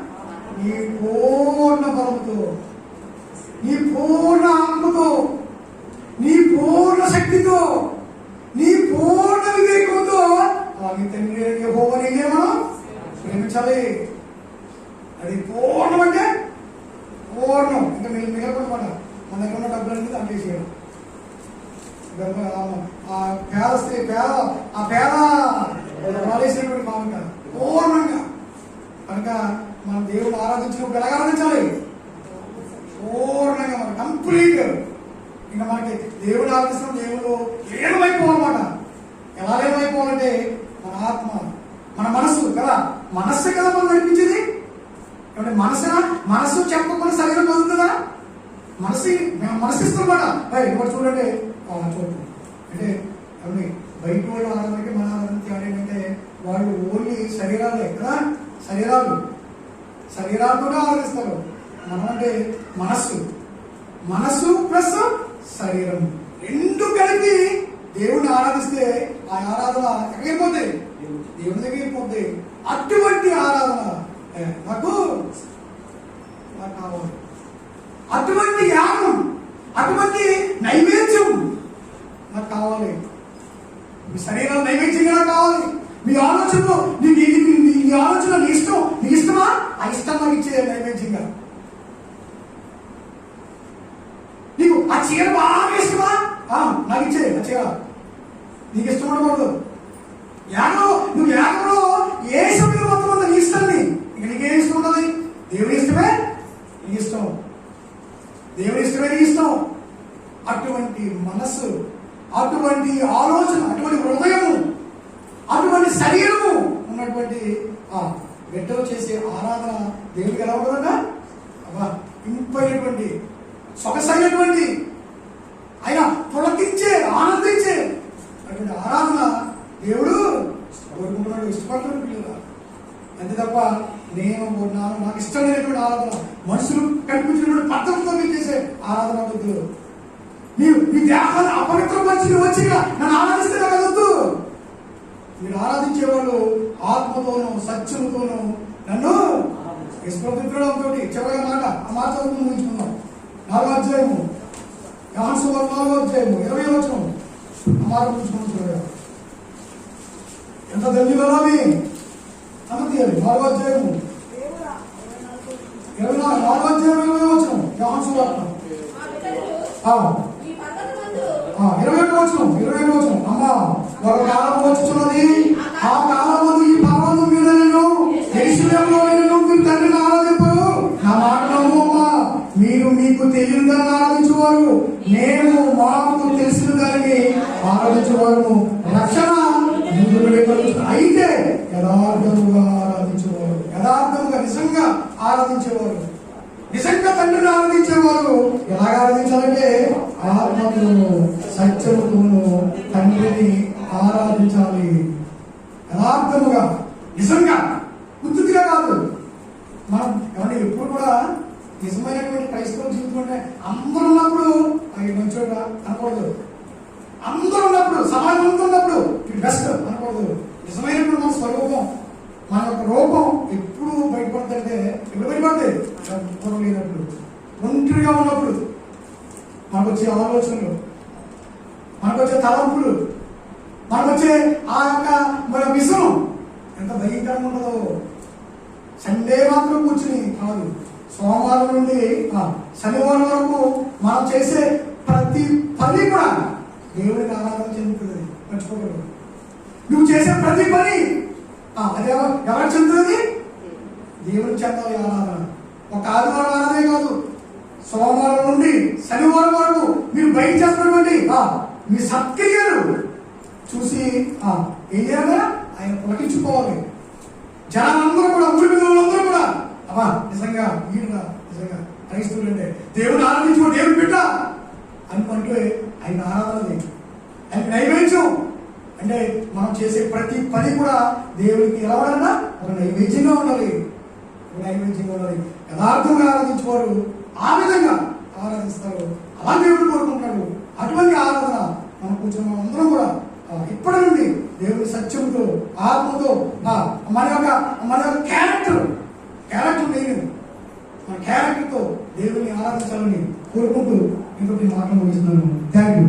నీ పూర్ణ బలంతో, నీ పూర్ణ ఆత్మతో, నీ పూర్ణ శక్తితో, నీ పూర్ణ వివేకంతో నీ తండ్రి యెహోవాని మనం ప్రేమించాలి. అది పూర్ణం అంటే పూర్ణం. ఇంకా మిగలకుండా మన దగ్గర ఉన్న డబ్బులన్నీ దాంట్లో వేసేయడం. ఆ పేద స్త్రీ ఆ పేద వాడేసినటువంటి మామూలుగా పూర్ణంగా కనుక మనం దేవుడు ఆరాధించినప్పుడు ఎలా ఆరాధించాలి? పూర్ణంగా మనం కంప్లీట్. ఇంకా మనకి దేవుడు ఆరాధిస్తున్న దేవుడు లీనమైపోవాలన్నమాట. ఎలా లీనమైపోవాలంటే మన ఆత్మ, మన మనస్సు కదా, మనస్సు కదా మనం నడిపించేది. కాబట్టి మనస్సు చెప్పకుండా శరీరం పొందుతుందా? మనసిస్తున్నమాట. ఇప్పుడు చూడండి, చూడండి అంటే అవి బయట వాళ్ళు ఆరాధనకి మన ఆరాధన తేడా ఏంటంటే వాళ్ళు ఓన్లీ శరీరాలే కదా, శరీరాలతోనే ఆరాధిస్తారు. మనం అంటే మనస్సు ప్లస్ శరీరం రెండు కలిపి దేవుడిని ఆరాధిస్తే ఆ ఆరాధన ఎక్కడికి వెళ్ళిపోతుంది? దేవుని దగ్గరికి వెళ్ళిపోతుంది. అటువంటి ఆరాధన నాకు కావాలి. అటువంటి యాగం, అటువంటి నైవేద్యం నాకు కావాలి. మీ శరీరం నైవేద్యంగా నాకు కావాలి. మీ ఆలోచనలో నీ ఆలోచన నీ ఇష్టమా? ఆ ఇష్టం నాకు ఇచ్చే నైవేద్యంగా. నీకు ఆ చీర బాగా ఇష్టమా? నాకు ఇచ్చే ఆ చీర. నీకు ఇష్టం ఉండకూడదు. నువ్వు యాగంలో ఏ సమయం మొత్తం అంతా నీ ఇష్టాన్ని, ఇక నీకేం ఇష్టం ఉండదు. దేవుని ఇష్టమే నీ ఇష్టం, దేవుని ఇష్టమే నీ ఇష్టం. అటువంటి మనస్సు, అటువంటి ఆలోచన, అటువంటి హృదయము, అటువంటి శరీరము ఉన్నటువంటి బిడ్డలు చేసే ఆరాధన దేవుడికి ఎలా ఉంటుందన్నా? ఇంపైనటువంటి, సొగసైనటువంటి, ఆయన పులకించే, ఆనందించే అటువంటి ఆరాధన దేవుడు కోరుకుంటున్నాడు, ఇష్టపడుతున్నాడు పిల్లలు. అంతే తప్ప నాకు ఇష్టం లేనటువంటి ఆరాధన, మనుషులు కల్పించినటువంటి పద్ధతితో మీరు చేసే ఆరాధన వద్దు. మీ దేహాన్ని అపవిత్రపరిచి వచ్చి నన్ను ఆరాధిస్తే కదొద్దు. మీరు ఆరాధించే వాళ్ళు ఆత్మతోనూ సత్యముతోనూ నన్ను విశ్వమిత్రుడంతో. చివరి మాట, ఆ మాట చదువుకుని ముగించుకుందాం. 4వ అధ్యాయము, యోహాను సువార్త 4వ అధ్యాయము 20వ వచనం. ఆ మాట ముగించుకుంటున్నాడు. ఎంత ధన్యవాదాలు అంత తీయాలి. 4వ అధ్యాయము 4వ అధ్యాయం 20వ వచనం యోహాను సువార్త 21వ వచనం. అమ్మా, ఒక కాలం వచ్చుచున్నది, ఆ కాలమందు ఈ పర్వతం మీద నేను యెరూషలేములో మీరు తండ్రిని ఆరాధింపరు. నా మాట నమ్మమ్మా, మీరు మీకు తెలియని దాన్ని ఆరాధించేవారు, మేము మాకు తెలిసిన దానిని ఆరాధించేవారు. రక్షణ అయితే యథార్థముగా ఆరాధించేవారు, నిజంగా ఆరాధించేవారు, నిజంగా తండ్రిని ఆరాధించేవారు. ఎలాగ ఆరాధించాలంటే ఆత్మతోనూ సత్యముతోనూ తండ్రిని ఆరాధించాలి. యథార్థముగా, నిజంగా, ఉత్తుగా కాదు. మనం ఏమంటే ఎప్పుడు కూడా నిజమైనటువంటి క్రైస్తవ జీవితం అంటే అందరూ ఉన్నప్పుడు అది మంచిగా అనకూడదు. అందరూ ఉన్నప్పుడు, సమాజం అంతా ఉన్నప్పుడు ఇది బెస్ట్ అనకూడదు. నిజమైనప్పుడు మన స్వరూపం, మన యొక్క రూపం ఎప్పుడు బయటపడుతుంటే ఎప్పుడు బయటపడుతుంది? పూర్వం లేనప్పుడు, ఒంటరిగా ఉన్నప్పుడు మనకు వచ్చే ఆలోచనలు, మనకు వచ్చే తలంపులు, మనకు వచ్చే ఆ యొక్క మన విషయం ఎంత భయంకరంగా ఉండదో. సండే మాత్రం కూర్చుని కాదు, సోమవారం నుండి శనివారం వరకు మనం చేసే ప్రతి పని కూడా దేవుడికి ఆరాధన చెందుతుంది. మర్చిపోకూడదు. నువ్వు చేసే ప్రతి పని అది ఎవరు చెందుతుంది? దేవుడికి చెందాలి ఆరాధన. ఒక ఆదివారం ఆరాధనే కాదు, సోమవారం నుండి శనివారం వరకు మీరు బయట చేస్తున్నటువంటి మీ సత్క్రియలు చూసి ఏం చేయాలి? ఆయన పులకించుకోవాలి. జనాలందరూ కూడా, ఊరి అందరూ కూడా నిజంగా వీడుగా, నిజంగా క్రైస్తవులు అంటే దేవుడు ఆరాధించుకో, దేవుడు బిడ్డ అనుకుంటే ఆయన ఆరాధనది, ఆయన నైవేద్యం. అంటే మనం చేసే ప్రతి పని కూడా దేవుడికి ఎలా ఉండాలన్నా ఒక నైవేద్యంగా ఉండాలి, యథార్థంగా ఆరాధించేవారు ఆ విధంగా ఆరాధిస్తారు. అలా దేవుడు కోరుకుంటాడు. అటువంటి ఆరాధన మనం కూర్చొని అందరం కూడా ఇప్పటి నుండి దేవుడి సత్యంతో, ఆత్మతో మన యొక్క క్యారెక్టర్ నేను మన క్యారెక్టర్తో దేవుడిని ఆరాధించాలని కోరుకుంటూ ఇంకొకటి మాటలు ముగిస్తున్నాను. Thank you.